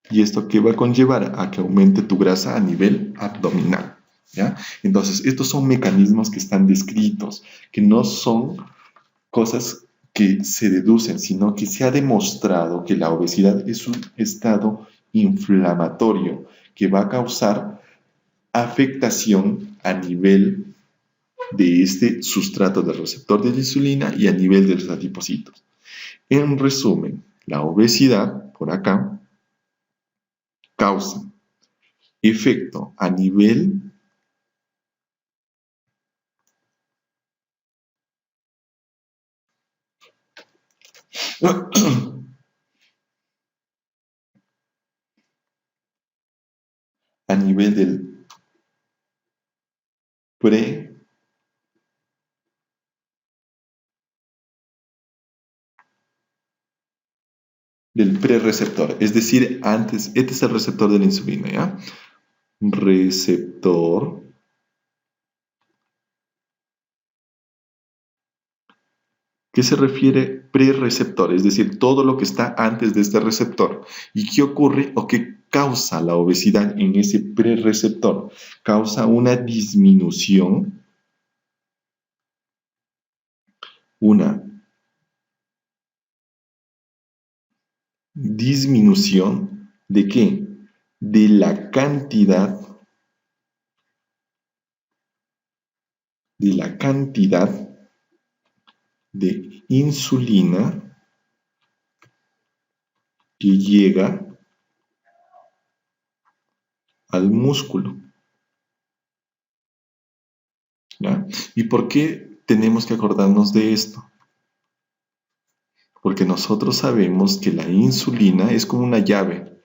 ¿Y esto qué va a conllevar? A que aumente tu grasa a nivel abdominal, ¿ya? Entonces, estos son mecanismos que están descritos, que no son cosas que se deducen, sino que se ha demostrado que la obesidad es un estado inflamatorio que va a causar afectación a nivel de este sustrato del receptor de la insulina y a nivel de los adipocitos. En resumen, la obesidad, por acá, causa efecto a nivel a nivel pre del prereceptor, es decir, antes, este es el receptor de la insulina, ¿ya? Receptor que se refiere prereceptor, es decir, todo lo que está antes de este receptor. ¿Y qué ocurre o qué causa la obesidad en ese prereceptor? Causa una disminución, ¿de qué? De la cantidad de insulina que llega al músculo. ¿Ya? ¿Y por qué tenemos que acordarnos de esto, porque nosotros sabemos que la insulina es como una llave,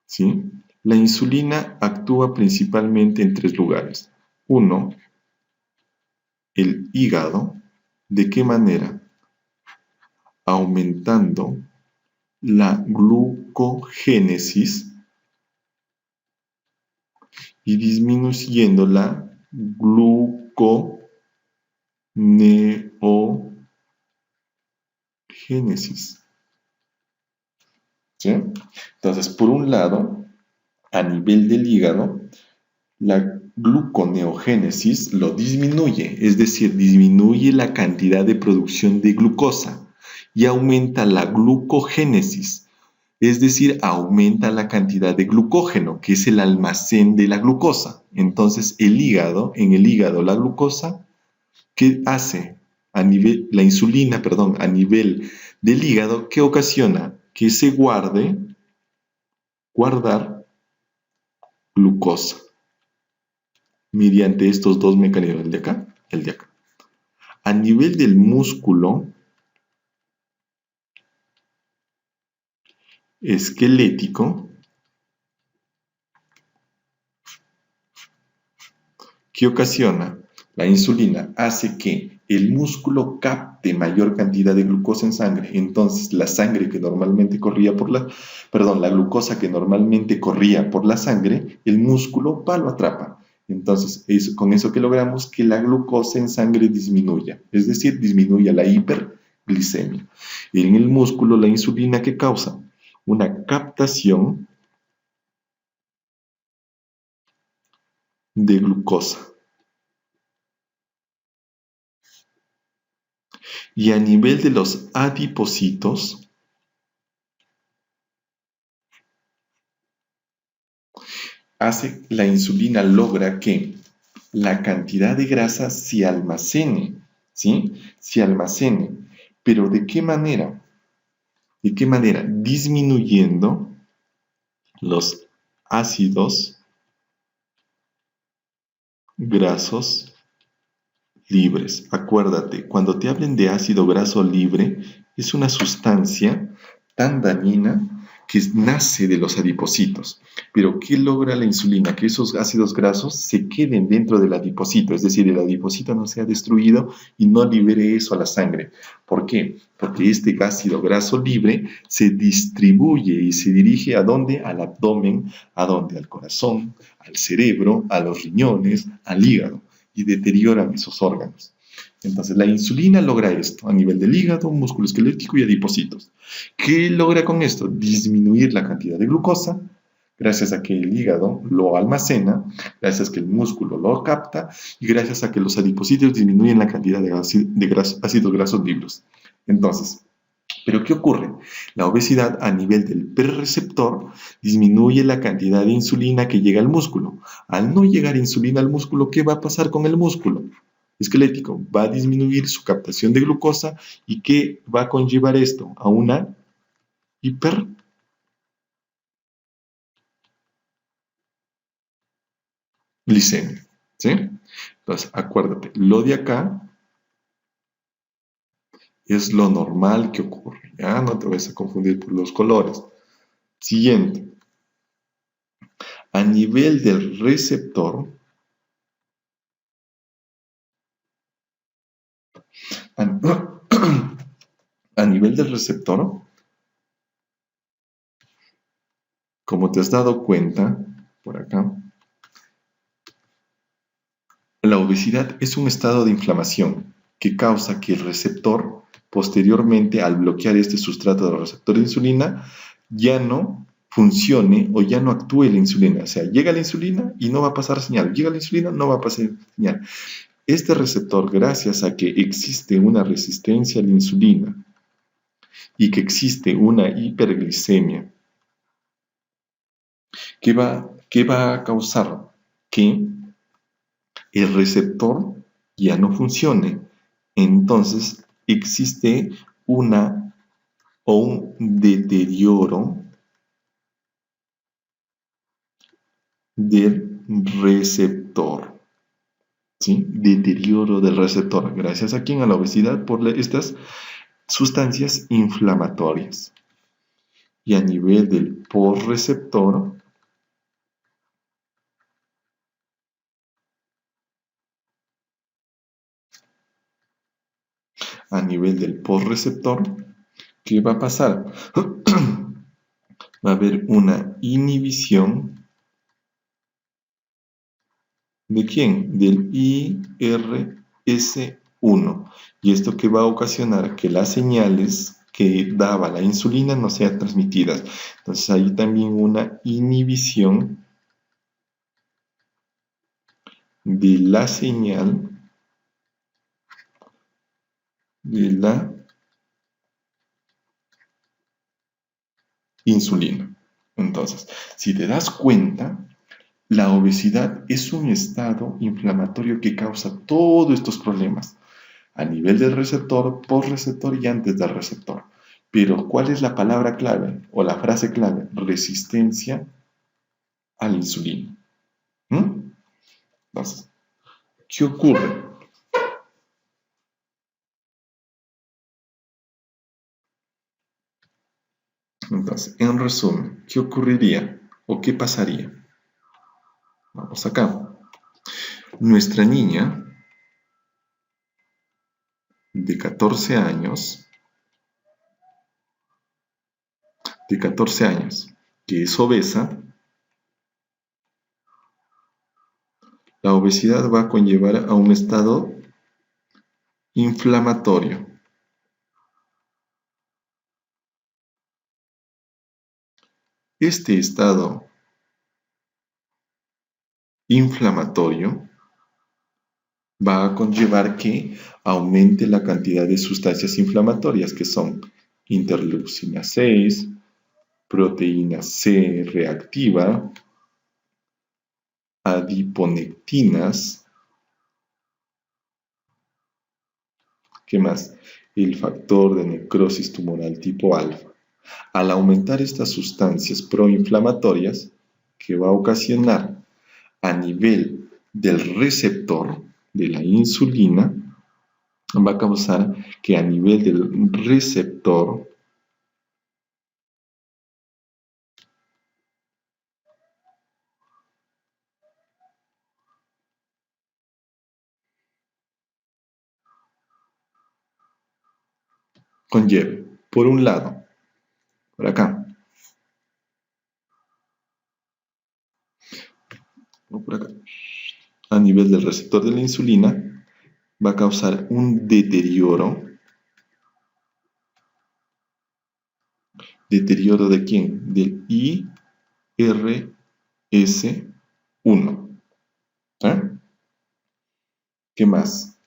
¿sí? La insulina actúa principalmente en tres lugares. Uno, el hígado. ¿De qué manera? Aumentando la glucogénesis y disminuyendo la gluconeogénesis. ¿Sí? Entonces, por un lado, a nivel del hígado, la gluconeogénesis lo disminuye, es decir, disminuye la cantidad de producción de glucosa y aumenta la glucogénesis, es decir, aumenta la cantidad de glucógeno, que es el almacén de la glucosa. Entonces, en el hígado, la glucosa, ¿qué hace? La insulina, perdón, a nivel del hígado, ¿qué ocasiona? Que se guardar glucosa mediante estos dos mecanismos, el de acá, el de acá. A nivel del músculo esquelético, ¿qué ocasiona? La insulina hace que el músculo capte mayor cantidad de glucosa en sangre. Entonces, la sangre que normalmente corría por la glucosa que normalmente corría por la sangre, el músculo va, lo atrapa. Entonces, con eso que logramos que la glucosa en sangre disminuya, es decir, disminuya la hiperglicemia. En el músculo, la insulina, ¿qué causa? Una captación de glucosa. Y a nivel de los adipocitos, la insulina logra que la cantidad de grasa se almacene, ¿sí? Se almacene. ¿Pero de qué manera? ¿De qué manera? Disminuyendo los ácidos grasos libres. Acuérdate, cuando te hablen de ácido graso libre, es una sustancia tan dañina que nace de los adipocitos. Pero ¿qué logra la insulina? Que esos ácidos grasos se queden dentro del adipocito, es decir, el adipocito no sea destruido y no libere eso a la sangre. ¿Por qué? Porque este ácido graso libre se distribuye y se dirige ¿a dónde? Al abdomen, ¿a dónde? Al corazón, al cerebro, a los riñones, al hígado, y deterioran esos órganos. Entonces, la insulina logra esto a nivel del hígado, músculo esquelético y adipocitos. ¿Qué logra con esto? Disminuir la cantidad de glucosa, gracias a que el hígado lo almacena, gracias a que el músculo lo capta y gracias a que los adipocitos disminuyen la cantidad de ácidos grasos libres. Entonces, ¿pero qué ocurre? La obesidad a nivel del prereceptor disminuye la cantidad de insulina que llega al músculo. Al no llegar insulina al músculo, ¿qué va a pasar con el músculo esquelético? Va a disminuir su captación de glucosa y ¿qué va a conllevar esto? A una hiperglicemia. ¿Sí? Entonces, acuérdate, lo de acá es lo normal que ocurre. ¿Ya? No te vayas a confundir por los colores. Siguiente. A nivel del receptor, a, a nivel del receptor, como te has dado cuenta, por acá, la obesidad es un estado de inflamación que causa que el receptor, posteriormente, al bloquear este sustrato del receptor de insulina, ya no funcione o ya no actúe la insulina. O sea, llega la insulina y no va a pasar señal. Llega la insulina, no va a pasar señal. Este receptor, gracias a que existe una resistencia a la insulina y que existe una hiperglicemia, ¿qué va a causar? Que el receptor ya no funcione. Entonces existe un deterioro del receptor. ¿sí? Deterioro del receptor. ¿Gracias a quién? A la obesidad por estas sustancias inflamatorias. Y a nivel del porreceptor, ¿qué va a pasar? Va a haber una inhibición ¿de quién? Del IRS1. ¿Y esto que va a ocasionar? Que las señales que daba la insulina no sean transmitidas. Entonces hay también una inhibición de la señal de la insulina. Entonces, si te das cuenta, la obesidad es un estado inflamatorio que causa todos estos problemas a nivel del receptor, postreceptor y antes del receptor. Pero, ¿cuál es la palabra clave o la frase clave? Resistencia a la insulina. ¿Mm? Entonces, ¿qué ocurre? Entonces, en resumen, ¿qué ocurriría o qué pasaría? Vamos acá. Nuestra niña de 14 años, que es obesa, la obesidad va a conllevar a un estado inflamatorio. Este estado inflamatorio va a conllevar que aumente la cantidad de sustancias inflamatorias que son interleucina 6, proteína C reactiva, adiponectinas, ¿qué más? El factor de necrosis tumoral tipo alfa. Al aumentar estas sustancias proinflamatorias, que va a ocasionar a nivel del receptor de la insulina, va a causar que a nivel del receptor conlleve, por un lado, por acá, o por acá, a nivel del receptor de la insulina, va a causar un deterioro. ¿Deterioro de quién? Del IRS1. ¿Eh? ¿Qué más?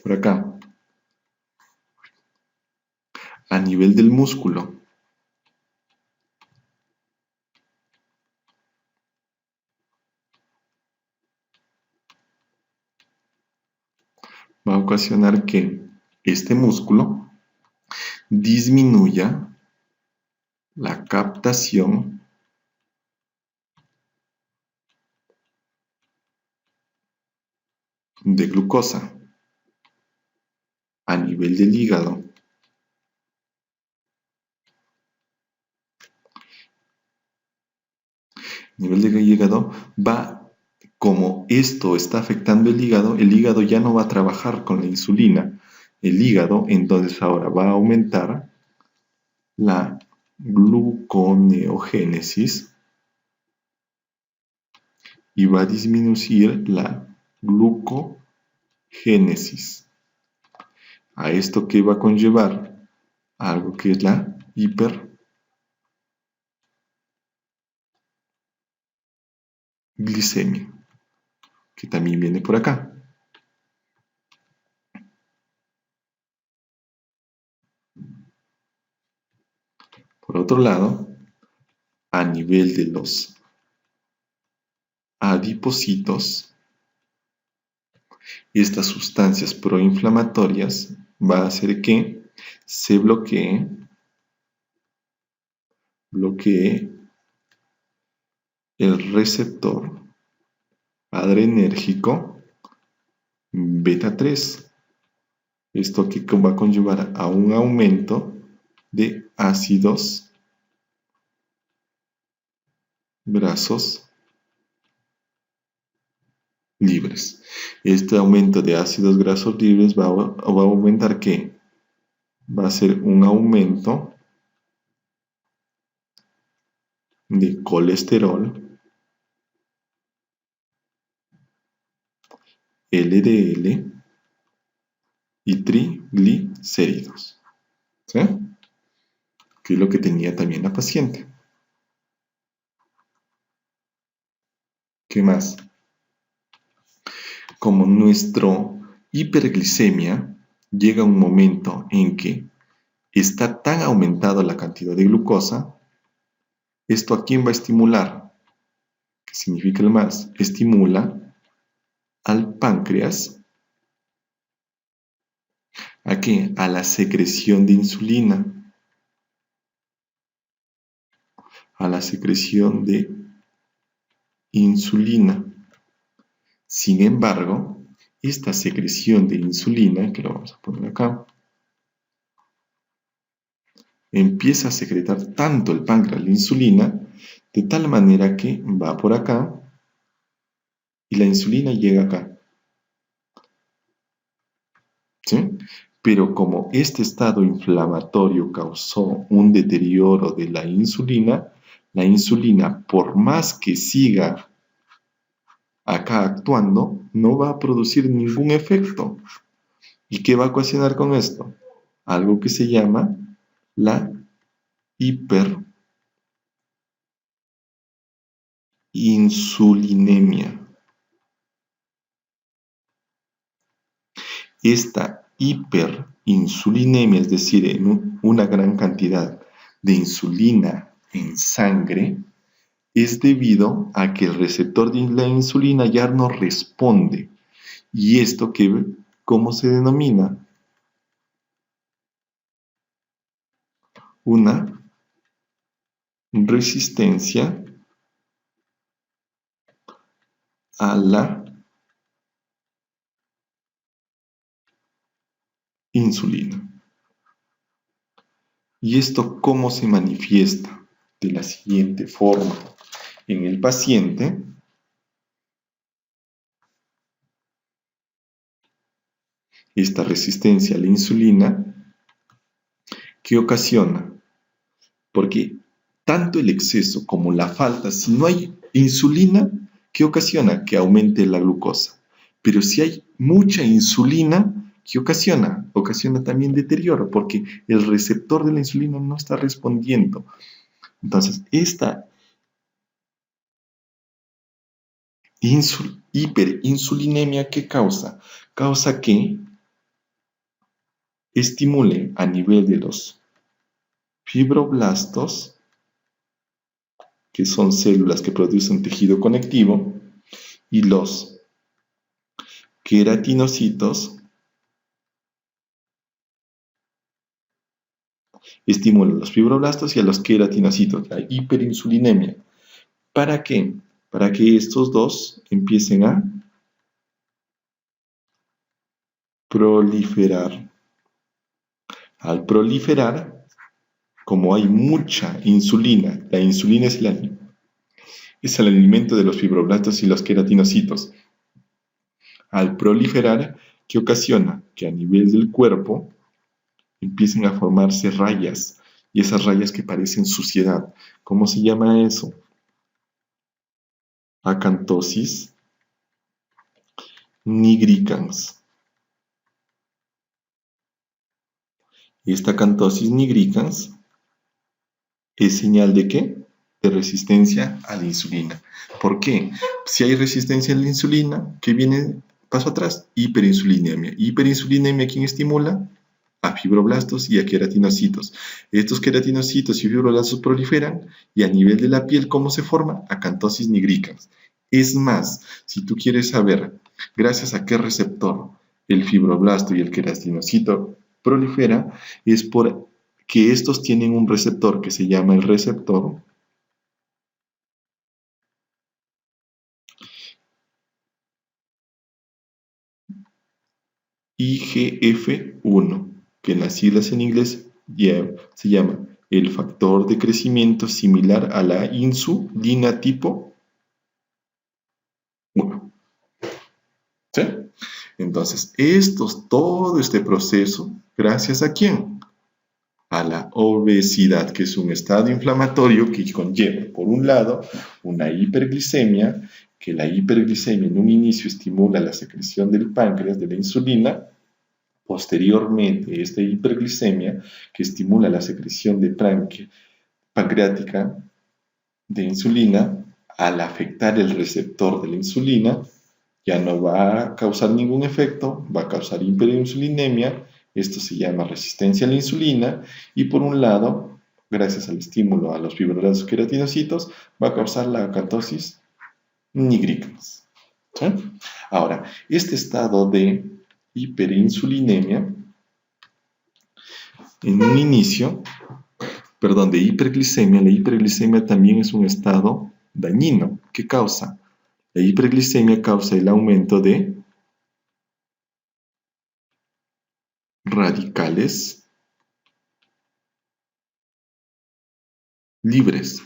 Por acá, a nivel del músculo, va a ocasionar que este músculo disminuya la captación de glucosa a nivel del hígado. A nivel del hígado va, como esto está afectando el hígado ya no va a trabajar con la insulina. El hígado entonces ahora va a aumentar la gluconeogénesis y va a disminuir la glucogénesis. ¿A esto qué va a conllevar? Algo que es la hiperglicemia, que también viene por acá. Por otro lado, a nivel de los adipocitos, estas sustancias proinflamatorias va a hacer que se bloquee el receptor adrenérgico beta 3. Esto que va a conllevar a un aumento de ácidos grasos libres. Este aumento de ácidos grasos libres va a aumentar ¿qué? Va a ser un aumento de colesterol, LDL y triglicéridos. ¿Sí? Que es lo que tenía también la paciente. ¿Qué más? Como nuestro hiperglicemia llega un momento en que está tan aumentada la cantidad de glucosa, ¿esto a quién va a estimular? ¿Qué significa el más? Estimula al páncreas. ¿A qué? A la secreción de insulina. A la secreción de insulina. Sin embargo, esta secreción de insulina, que lo vamos a poner acá, empieza a secretar tanto el páncreas la insulina, de tal manera que va por acá y la insulina llega acá. ¿Sí? Pero como este estado inflamatorio causó un deterioro de la insulina, por más que siga acá actuando, no va a producir ningún efecto. ¿Y qué va a ocasionar con esto? Algo que se llama la hiperinsulinemia. Esta hiperinsulinemia, es decir, en una gran cantidad de insulina en sangre, es debido a que el receptor de la insulina ya no responde. ¿Y esto cómo se denomina? Una resistencia a la insulina. ¿Y esto cómo se manifiesta? De la siguiente forma. En el paciente, esta resistencia a la insulina, ¿qué ocasiona? Porque tanto el exceso como la falta, si no hay insulina, ¿qué ocasiona? Que aumente la glucosa. Pero si hay mucha insulina, ¿qué ocasiona? Ocasiona también deterioro, porque el receptor de la insulina no está respondiendo. Entonces, esta hiperinsulinemia, ¿qué causa? Causa que estimule a nivel de los fibroblastos, que son células que producen tejido conectivo, y los queratinocitos, estimulan los fibroblastos y a los queratinocitos, la hiperinsulinemia. ¿Para qué? Para que estos dos empiecen a proliferar. Al proliferar, como hay mucha insulina, la insulina es el alimento de los fibroblastos y los queratinocitos. Al proliferar, ¿qué ocasiona? Que a nivel del cuerpo empiecen a formarse rayas, y esas rayas que parecen suciedad. ¿Cómo se llama eso? Acantosis nigricans. Esta acantosis nigricans es señal ¿de qué? De resistencia a la insulina. ¿Por qué? Si hay resistencia a la insulina, ¿qué viene paso atrás? Hiperinsulinemia. Hiperinsulinemia, ¿quién estimula? A fibroblastos y a queratinocitos. Estos queratinocitos y fibroblastos proliferan y a nivel de la piel, ¿cómo se forma? Acantosis nigricans. Es más, si tú quieres saber gracias a qué receptor el fibroblasto y el queratinocito prolifera es porque estos tienen un receptor que se llama el receptor IGF-1, que en las siglas en inglés se llama el factor de crecimiento similar a la insulina tipo 1. ¿Sí? Entonces, todo este proceso, ¿gracias a quién? A la obesidad, que es un estado inflamatorio que conlleva, por un lado, una hiperglicemia, que la hiperglicemia en un inicio estimula la secreción del páncreas, de la insulina. Posteriormente, esta hiperglicemia, que estimula la secreción de pancreática de insulina, al afectar el receptor de la insulina, ya no va a causar ningún efecto, va a causar hiperinsulinemia. Esto se llama resistencia a la insulina, y por un lado, gracias al estímulo a los fibroblastos queratinocitos, va a causar la acatosis nigricans. ¿Sí? Ahora, este estado de hiperinsulinemia, en un inicio, de hiperglicemia, la hiperglicemia también es un estado dañino. ¿Qué causa? La hiperglicemia causa el aumento de radicales libres.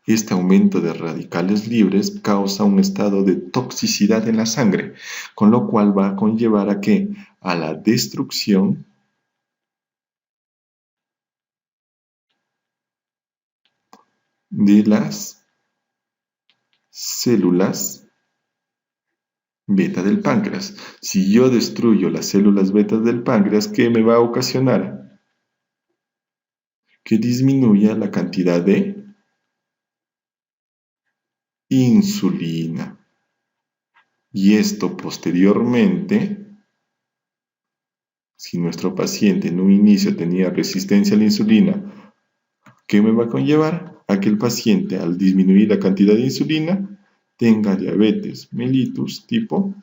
Este aumento de radicales libres causa un estado de toxicidad en la sangre, con lo cual va a conllevar a ¿qué? A la destrucción de las células beta del páncreas. Si yo destruyo las células beta del páncreas, ¿qué me va a ocasionar? Que disminuya la cantidad de insulina. Y esto posteriormente, si nuestro paciente en un inicio tenía resistencia a la insulina, ¿qué me va a conllevar? A que el paciente, al disminuir la cantidad de insulina, tenga diabetes mellitus tipo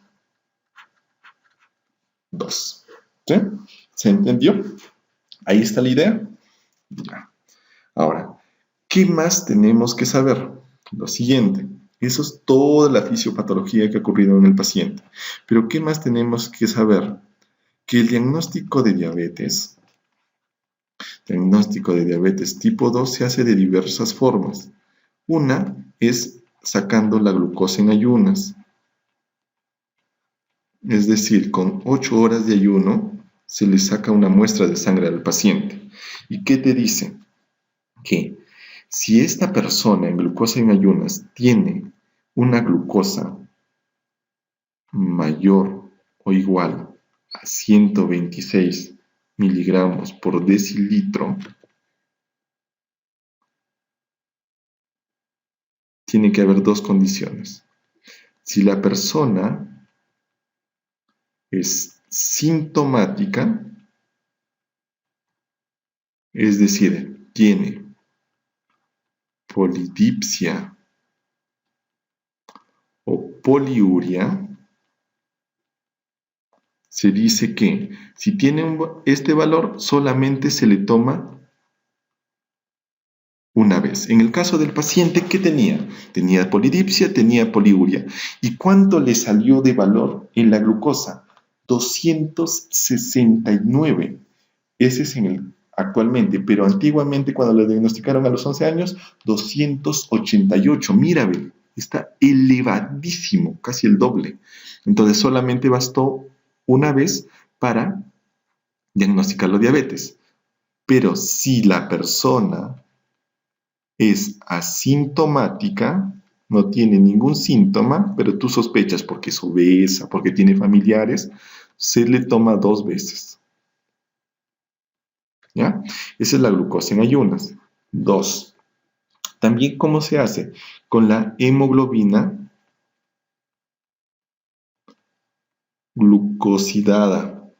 2. ¿Sí? ¿Se entendió? Ahí está la idea. Ya. Ahora, ¿qué más tenemos que saber? Lo siguiente. Eso es toda la fisiopatología que ha ocurrido en el paciente. Pero ¿qué más tenemos que saber? Que el diagnóstico de diabetes tipo 2 se hace de diversas formas. Una es sacando la glucosa en ayunas. Es decir, con 8 horas de ayuno se le saca una muestra de sangre al paciente. ¿Y qué te dice? Que si esta persona en glucosa en ayunas tiene una glucosa mayor o igual a 126 miligramos por decilitro, tiene que haber dos condiciones. Si la persona es sintomática, es decir, tiene polidipsia o poliuria, se dice que si tiene este valor solamente se le toma una vez. En el caso del paciente, ¿qué tenía? Tenía polidipsia, tenía poliuria. ¿Y cuánto le salió de valor en la glucosa? 269. Ese es actualmente, pero antiguamente cuando le diagnosticaron a los 11 años, 288. Mira, ve, está elevadísimo, casi el doble. Entonces solamente bastó una vez para diagnosticar la diabetes. Pero si la persona es asintomática, no tiene ningún síntoma, pero tú sospechas porque es obesa, porque tiene familiares, se le toma 2 veces. ¿Ya? Esa es la glucosa en ayunas. 2. También, ¿cómo se hace? Con la hemoglobina glucosidada,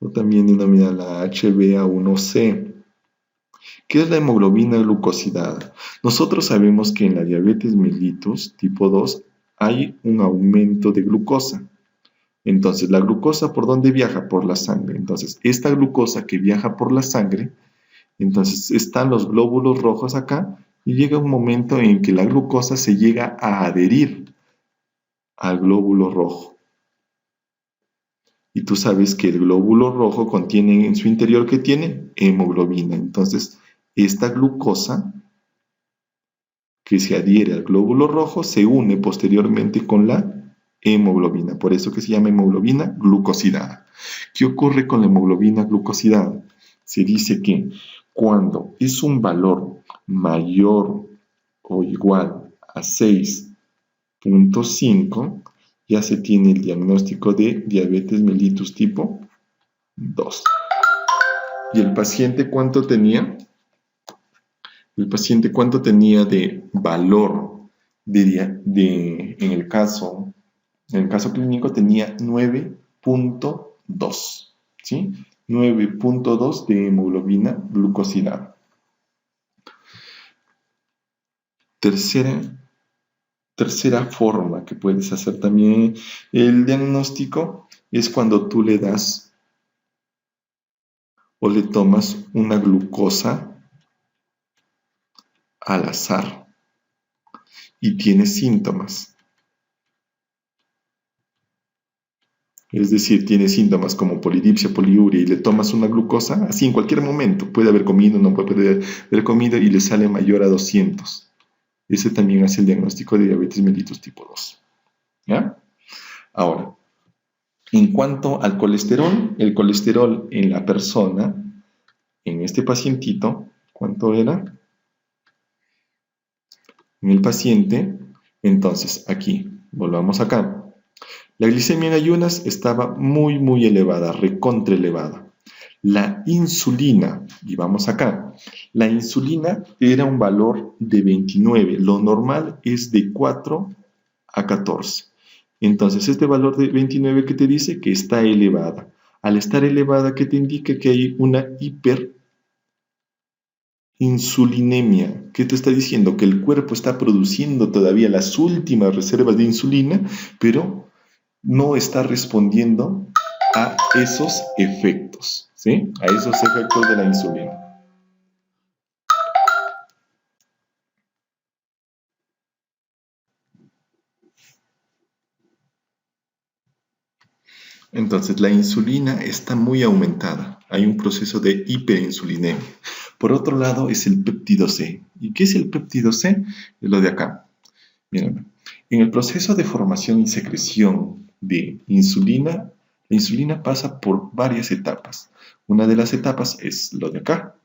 o también denominada la HbA1c. ¿Qué es la hemoglobina glucosidada? Nosotros sabemos que en la diabetes mellitus tipo 2 hay un aumento de glucosa. Entonces, la glucosa, ¿por dónde viaja? Por la sangre. Entonces, esta glucosa que viaja por la sangre, entonces están los glóbulos rojos acá y llega un momento en que la glucosa se llega a adherir al glóbulo rojo. Y tú sabes que el glóbulo rojo contiene en su interior, ¿qué tiene? Hemoglobina. Entonces, esta glucosa que se adhiere al glóbulo rojo se une posteriormente con la hemoglobina. Por eso que se llama hemoglobina glucosidada. ¿Qué ocurre con la hemoglobina glucosidada? Se dice que cuando es un valor mayor o igual a 6,5, ya se tiene el diagnóstico de diabetes mellitus tipo 2. ¿Y el paciente cuánto tenía? El paciente cuánto tenía de valor en el caso clínico tenía 9,2, ¿sí? 9,2 de hemoglobina glucosidada. Tercera forma que puedes hacer también el diagnóstico es cuando tú le das o le tomas una glucosa al azar y tiene síntomas. Es decir, tiene síntomas como polidipsia, poliuria y le tomas una glucosa, así en cualquier momento, puede haber comido, no puede haber comido y le sale mayor a 200. Ese también hace el diagnóstico de diabetes mellitus tipo 2. ¿Ya? Ahora, en cuanto al colesterol, el colesterol en la persona, en este pacientito, ¿cuánto era? En el paciente, entonces, aquí, volvamos acá. La glicemia en ayunas estaba muy elevada, recontra elevada. La insulina, y vamos acá, la insulina era un valor de 29, lo normal es de 4 a 14. Entonces, este valor de 29 que te dice que está elevada. Al estar elevada, ¿qué te indica? Que hay una hiperinsulinemia. ¿Qué te está diciendo? Que el cuerpo está produciendo todavía las últimas reservas de insulina, pero no está respondiendo a esos efectos, ¿sí? A esos efectos de la insulina. Entonces, la insulina está muy aumentada. Hay un proceso de hiperinsulinemia. Por otro lado, es el péptido C. ¿Y qué es el péptido C? Es lo de acá. Miren, en el proceso de formación y secreción de insulina, la insulina pasa por varias etapas. Una de las etapas es lo de acá.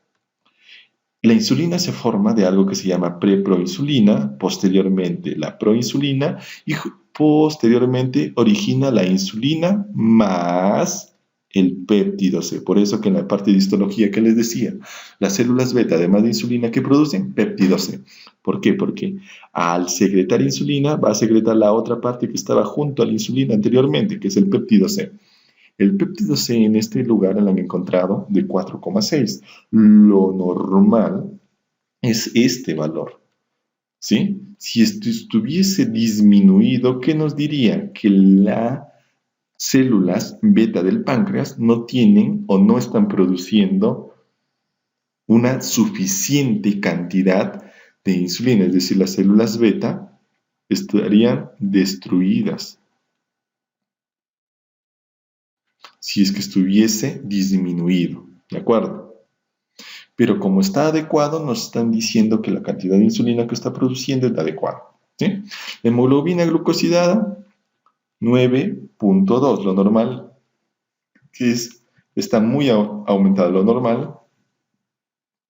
La insulina se forma de algo que se llama preproinsulina, posteriormente la proinsulina y posteriormente origina la insulina más el péptido C. Por eso que en la parte de histología que les decía, las células beta, además de insulina, ¿qué producen? Péptido C. ¿Por qué? Porque al secretar insulina va a secretar la otra parte que estaba junto a la insulina anteriormente, que es el péptido C. El péptido C en este lugar lo han encontrado de 4,6. Lo normal es este valor, ¿sí? Si esto estuviese disminuido, ¿qué nos diría? Que las células beta del páncreas no tienen o no están produciendo una suficiente cantidad de insulina, es decir, las células beta estarían destruidas si es que estuviese disminuido, ¿de acuerdo? Pero como está adecuado, nos están diciendo que la cantidad de insulina que está produciendo es la adecuada, ¿sí? La hemoglobina glucosidada, 9,2, lo normal que está muy aumentada, lo normal,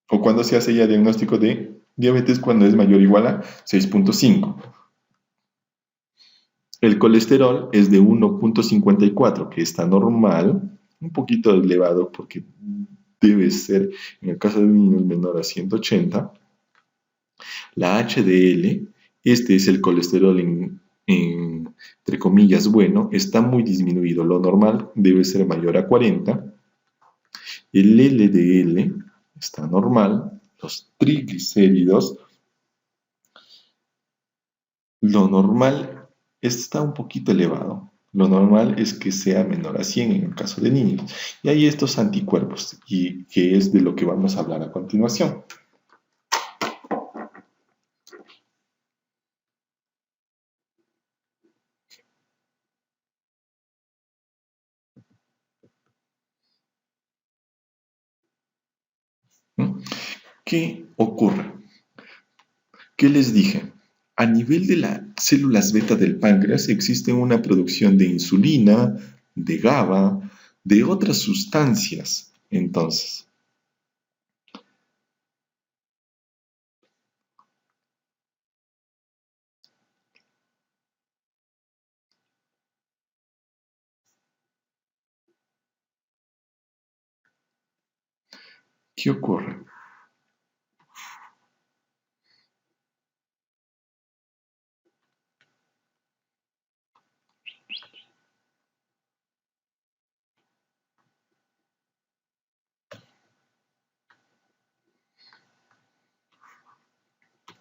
o cuando se hace ya diagnóstico de diabetes cuando es mayor o igual a 6,5. El colesterol es de 1,54, que está normal, un poquito elevado porque debe ser, en el caso de niños, menor a 180. La HDL, este es el colesterol entre comillas bueno, está muy disminuido. Lo normal debe ser mayor a 40. El LDL está normal. Los triglicéridos, lo normal está un poquito elevado. Lo normal es que sea menor a 100 en el caso de niños. Y hay estos anticuerpos, y que es de lo que vamos a hablar a continuación. ¿Mm? ¿Qué ocurre? ¿Qué les dije? A nivel de las células beta del páncreas existe una producción de insulina, de GABA, de otras sustancias. Entonces, ¿qué ocurre?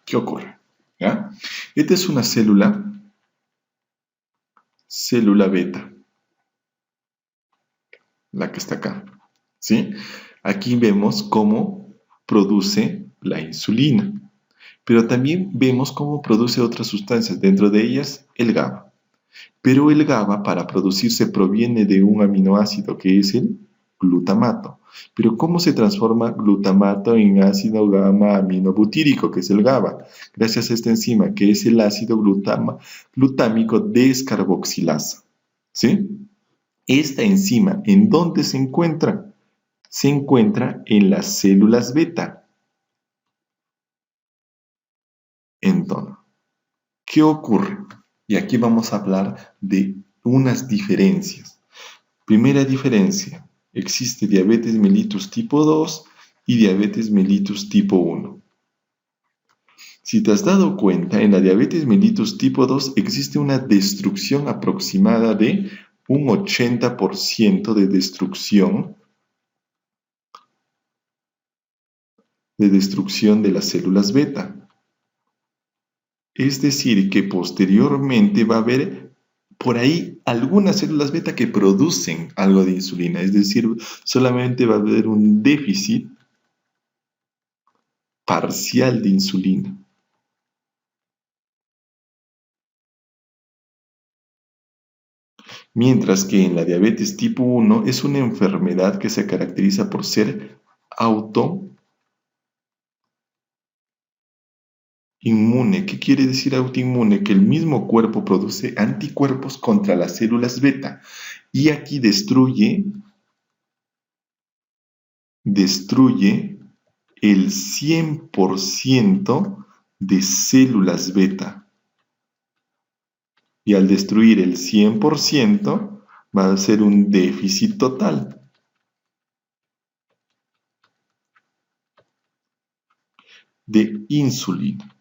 ¿Qué ocurre? ¿Ya? Esta es una célula beta, la que está acá. ¿Sí? Aquí vemos cómo produce la insulina, pero también vemos cómo produce otras sustancias, dentro de ellas el GABA. Pero el GABA para producirse proviene de un aminoácido que es el glutamato. Pero ¿cómo se transforma glutamato en ácido gamma aminobutírico, que es el GABA? Gracias a esta enzima, que es el ácido glutámico descarboxilasa. ¿Sí? Esta enzima, ¿en dónde se encuentra? Se encuentra en las células beta. Entonces, ¿qué ocurre? Y aquí vamos a hablar de unas diferencias. Primera diferencia, existe diabetes mellitus tipo 2 y diabetes mellitus tipo 1. Si te has dado cuenta, en la diabetes mellitus tipo 2 existe una destrucción aproximada de un 80% de destrucción de las células beta. Es decir, que posteriormente va a haber por ahí algunas células beta que producen algo de insulina, es decir, solamente va a haber un déficit parcial de insulina. Mientras que en la diabetes tipo 1 es una enfermedad que se caracteriza por ser autoinmune. ¿Qué quiere decir autoinmune? Que el mismo cuerpo produce anticuerpos contra las células beta y aquí destruye el 100% de células beta. Y al destruir el 100% va a ser un déficit total. De insulina.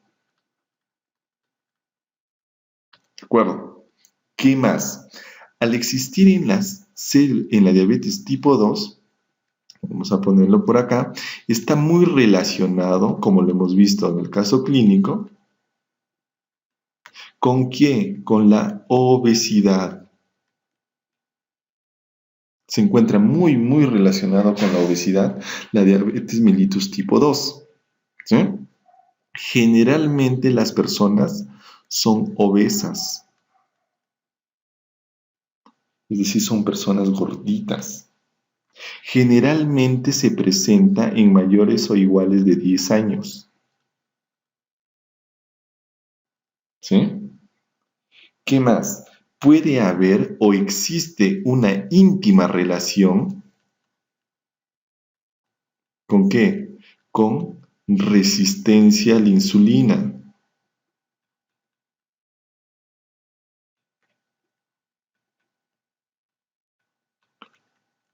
¿De acuerdo? ¿Qué más? Al existir en la diabetes tipo 2, vamos a ponerlo por acá, está muy relacionado, como lo hemos visto en el caso clínico, ¿con qué? Con la obesidad. Se encuentra muy, muy relacionado con la obesidad, la diabetes mellitus tipo 2. ¿Sí? Generalmente las personas son obesas, es decir, son personas gorditas. Generalmente se presenta en mayores o iguales de 10 años. ¿Sí? ¿Qué más? Puede haber o existe una íntima relación ¿con qué? Con resistencia a la insulina.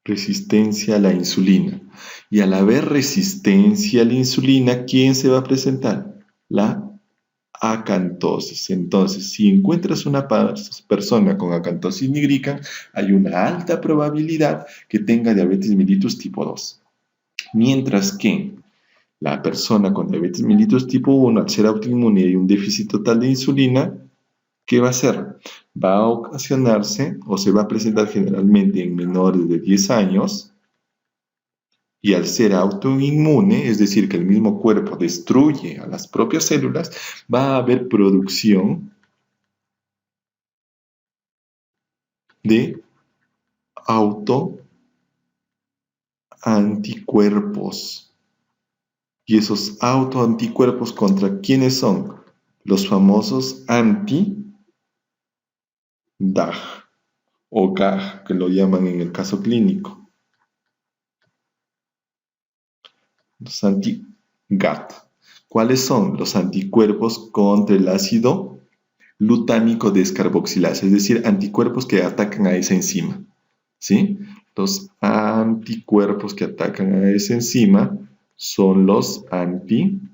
Resistencia a la insulina. Y al haber resistencia a la insulina, ¿quién se va a presentar? La acantosis. Entonces, si encuentras una persona con acantosis nigricans, hay una alta probabilidad que tenga diabetes mellitus tipo 2. Mientras que la persona con diabetes mellitus tipo 1, al ser autoinmune y un déficit total de insulina, ¿Qué va a hacer? Va a ocasionarse o se va a presentar generalmente en menores de 10 años y al ser autoinmune, es decir, que el mismo cuerpo destruye a las propias células, va a haber producción de autoanticuerpos. Y esos autoanticuerpos contra quiénes son los famosos anti-DAG o GAG, que lo llaman en el caso clínico. Los anti-GAT. ¿Cuáles son los anticuerpos contra el ácido glutámico descarboxilasa? Es decir, anticuerpos que atacan a esa enzima. ¿Sí? Los anticuerpos que atacan a esa enzima son los anti-GAT.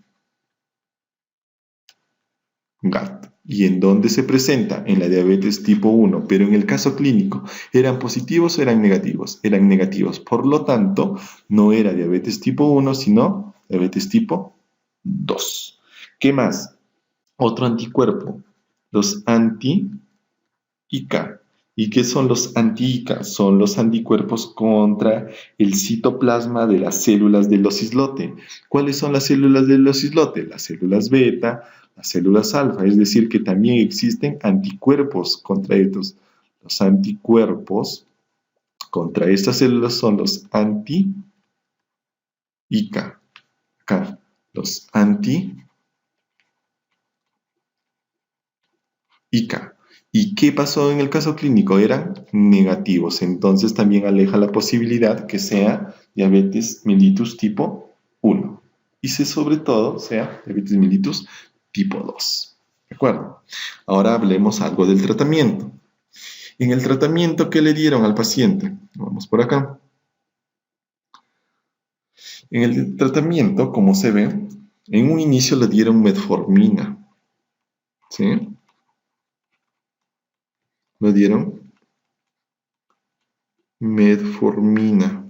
¿Y en dónde se presenta? En la diabetes tipo 1, pero en el caso clínico, ¿eran positivos o eran negativos? Eran negativos, por lo tanto, no era diabetes tipo 1, sino diabetes tipo 2. ¿Qué más? Otro anticuerpo, los anti-ICA. ¿Y qué son los anti-ICA? Son los anticuerpos contra el citoplasma de las células del islote. ¿Cuáles son las células del islote? Las células beta, las células alfa, es decir, que también existen anticuerpos contra estos. Los anticuerpos contra estas células son los anti-ICA. Acá, los anti-ICA. ¿Y qué pasó en el caso clínico? Eran negativos, entonces también aleja la posibilidad que sea diabetes mellitus tipo 1 y si sobre todo sea diabetes mellitus tipo 2. ¿De acuerdo? Ahora hablemos algo del tratamiento. En el tratamiento que le dieron al paciente, vamos por acá. En el tratamiento, como se ve, en un inicio le dieron metformina. ¿Sí? Le dieron metformina.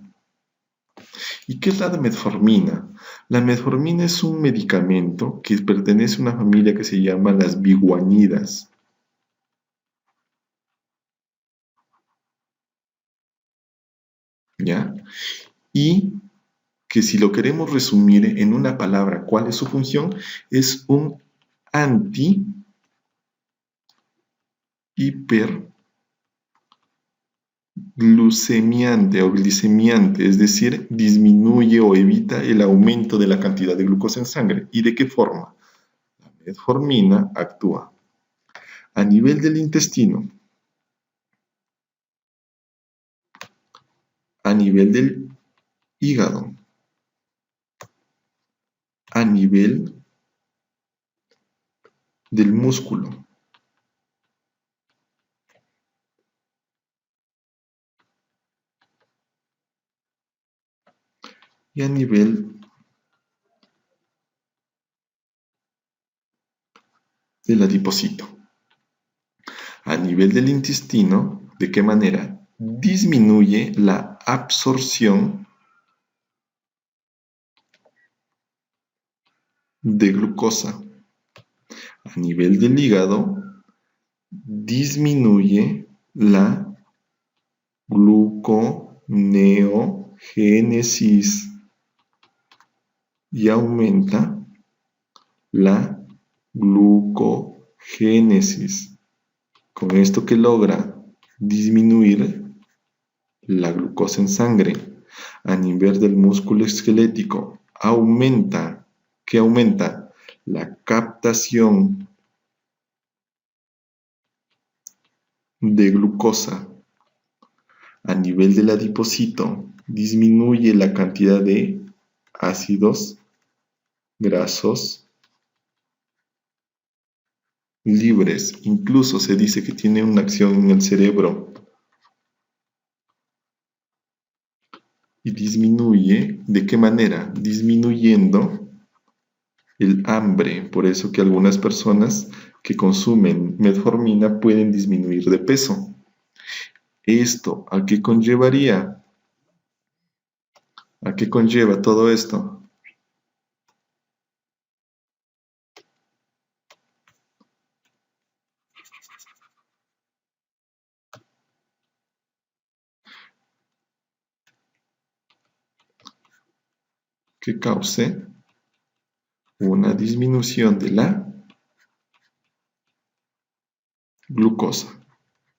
¿Y qué es la metformina? La metformina es un medicamento que pertenece a una familia que se llama las biguanidas. ¿Ya? Y que si lo queremos resumir en una palabra, ¿cuál es su función? Es un anti-hiperglucemiante o glicemiante, es decir, disminuye o evita el aumento de la cantidad de glucosa en sangre. ¿Y de qué forma? La metformina actúa a nivel del intestino, a nivel del hígado, a nivel del músculo y a nivel del adipocito. A nivel del intestino, ¿de qué manera? Disminuye la absorción de glucosa. A nivel del hígado, disminuye la gluconeogénesis y aumenta la glucogénesis. Con esto que logra disminuir la glucosa en sangre a nivel del músculo esquelético aumenta, ¿qué aumenta? La captación de glucosa a nivel del adipocito, disminuye la cantidad de ácidos grasos libres, incluso se dice que tiene una acción en el cerebro y disminuye, ¿de qué manera? Disminuyendo el hambre, por eso que algunas personas que consumen metformina pueden disminuir de peso. ¿Esto a qué conllevaría? ¿A qué conlleva todo esto? que cause una disminución de la glucosa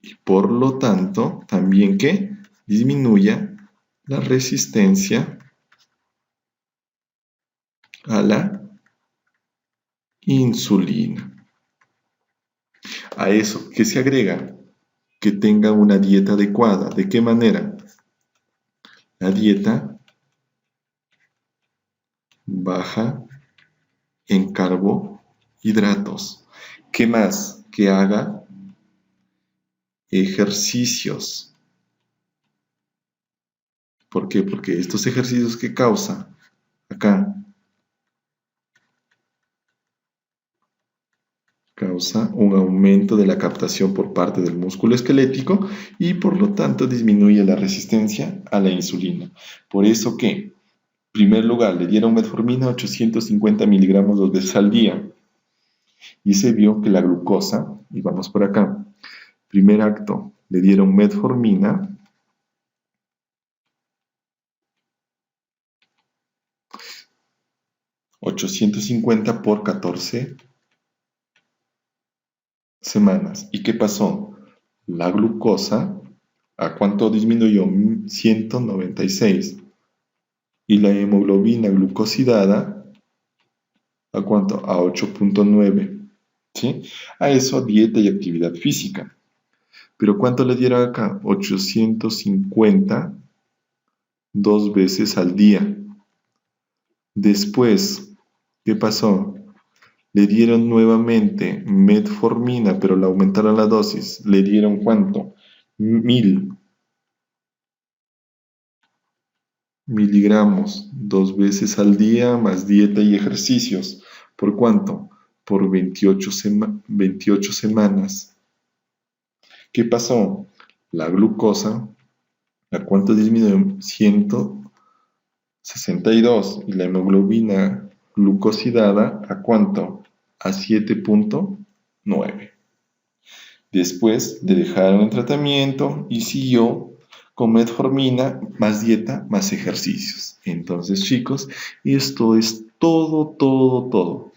y por lo tanto también que disminuya la resistencia a la insulina. A eso, ¿qué se agrega? Que tenga una dieta adecuada. ¿De qué manera? La dieta baja en carbohidratos. ¿Qué más? Que haga ejercicios. ¿Por qué? Porque estos ejercicios que causa acá causa un aumento de la captación por parte del músculo esquelético y por lo tanto disminuye la resistencia a la insulina. Por eso que, en primer lugar, le dieron metformina 850 miligramos 2 veces al día y se vio que la glucosa, y vamos por acá, primer acto, le dieron metformina 850 por 14 semanas. ¿Y qué pasó? La glucosa, ¿a cuánto disminuyó? 196. Y la hemoglobina glucosidada, ¿a cuánto? A 8.9. ¿Sí? A eso dieta y actividad física. ¿Pero cuánto le dieron acá? 850 2 veces al día. Después, ¿qué pasó? Le dieron nuevamente metformina, pero le aumentaron la dosis. ¿Le dieron cuánto? 1000 miligramos 2 veces al día, más dieta y ejercicios. ¿Por cuánto? Por 28 semanas. ¿Qué pasó? La glucosa, ¿a cuánto disminuyó? 162. Y la hemoglobina glucosidada, ¿a cuánto? A 7.9. Después le dejaron el tratamiento y siguió con metformina, más dieta, más ejercicios. Entonces, chicos, esto es todo.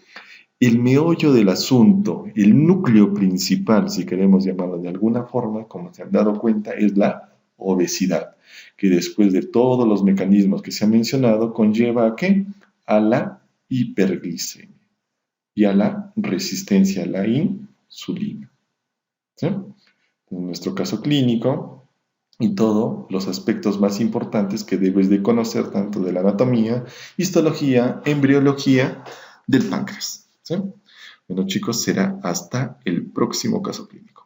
El meollo del asunto, el núcleo principal, si queremos llamarlo de alguna forma, como se han dado cuenta, es la obesidad, que después de todos los mecanismos que se han mencionado, conlleva ¿a qué? A la hiperglicemia y a la resistencia a la insulina. ¿Sí? En nuestro caso clínico y todos los aspectos más importantes que debes de conocer tanto de la anatomía, histología, embriología del páncreas. ¿Sí? Bueno chicos, será hasta el próximo caso clínico.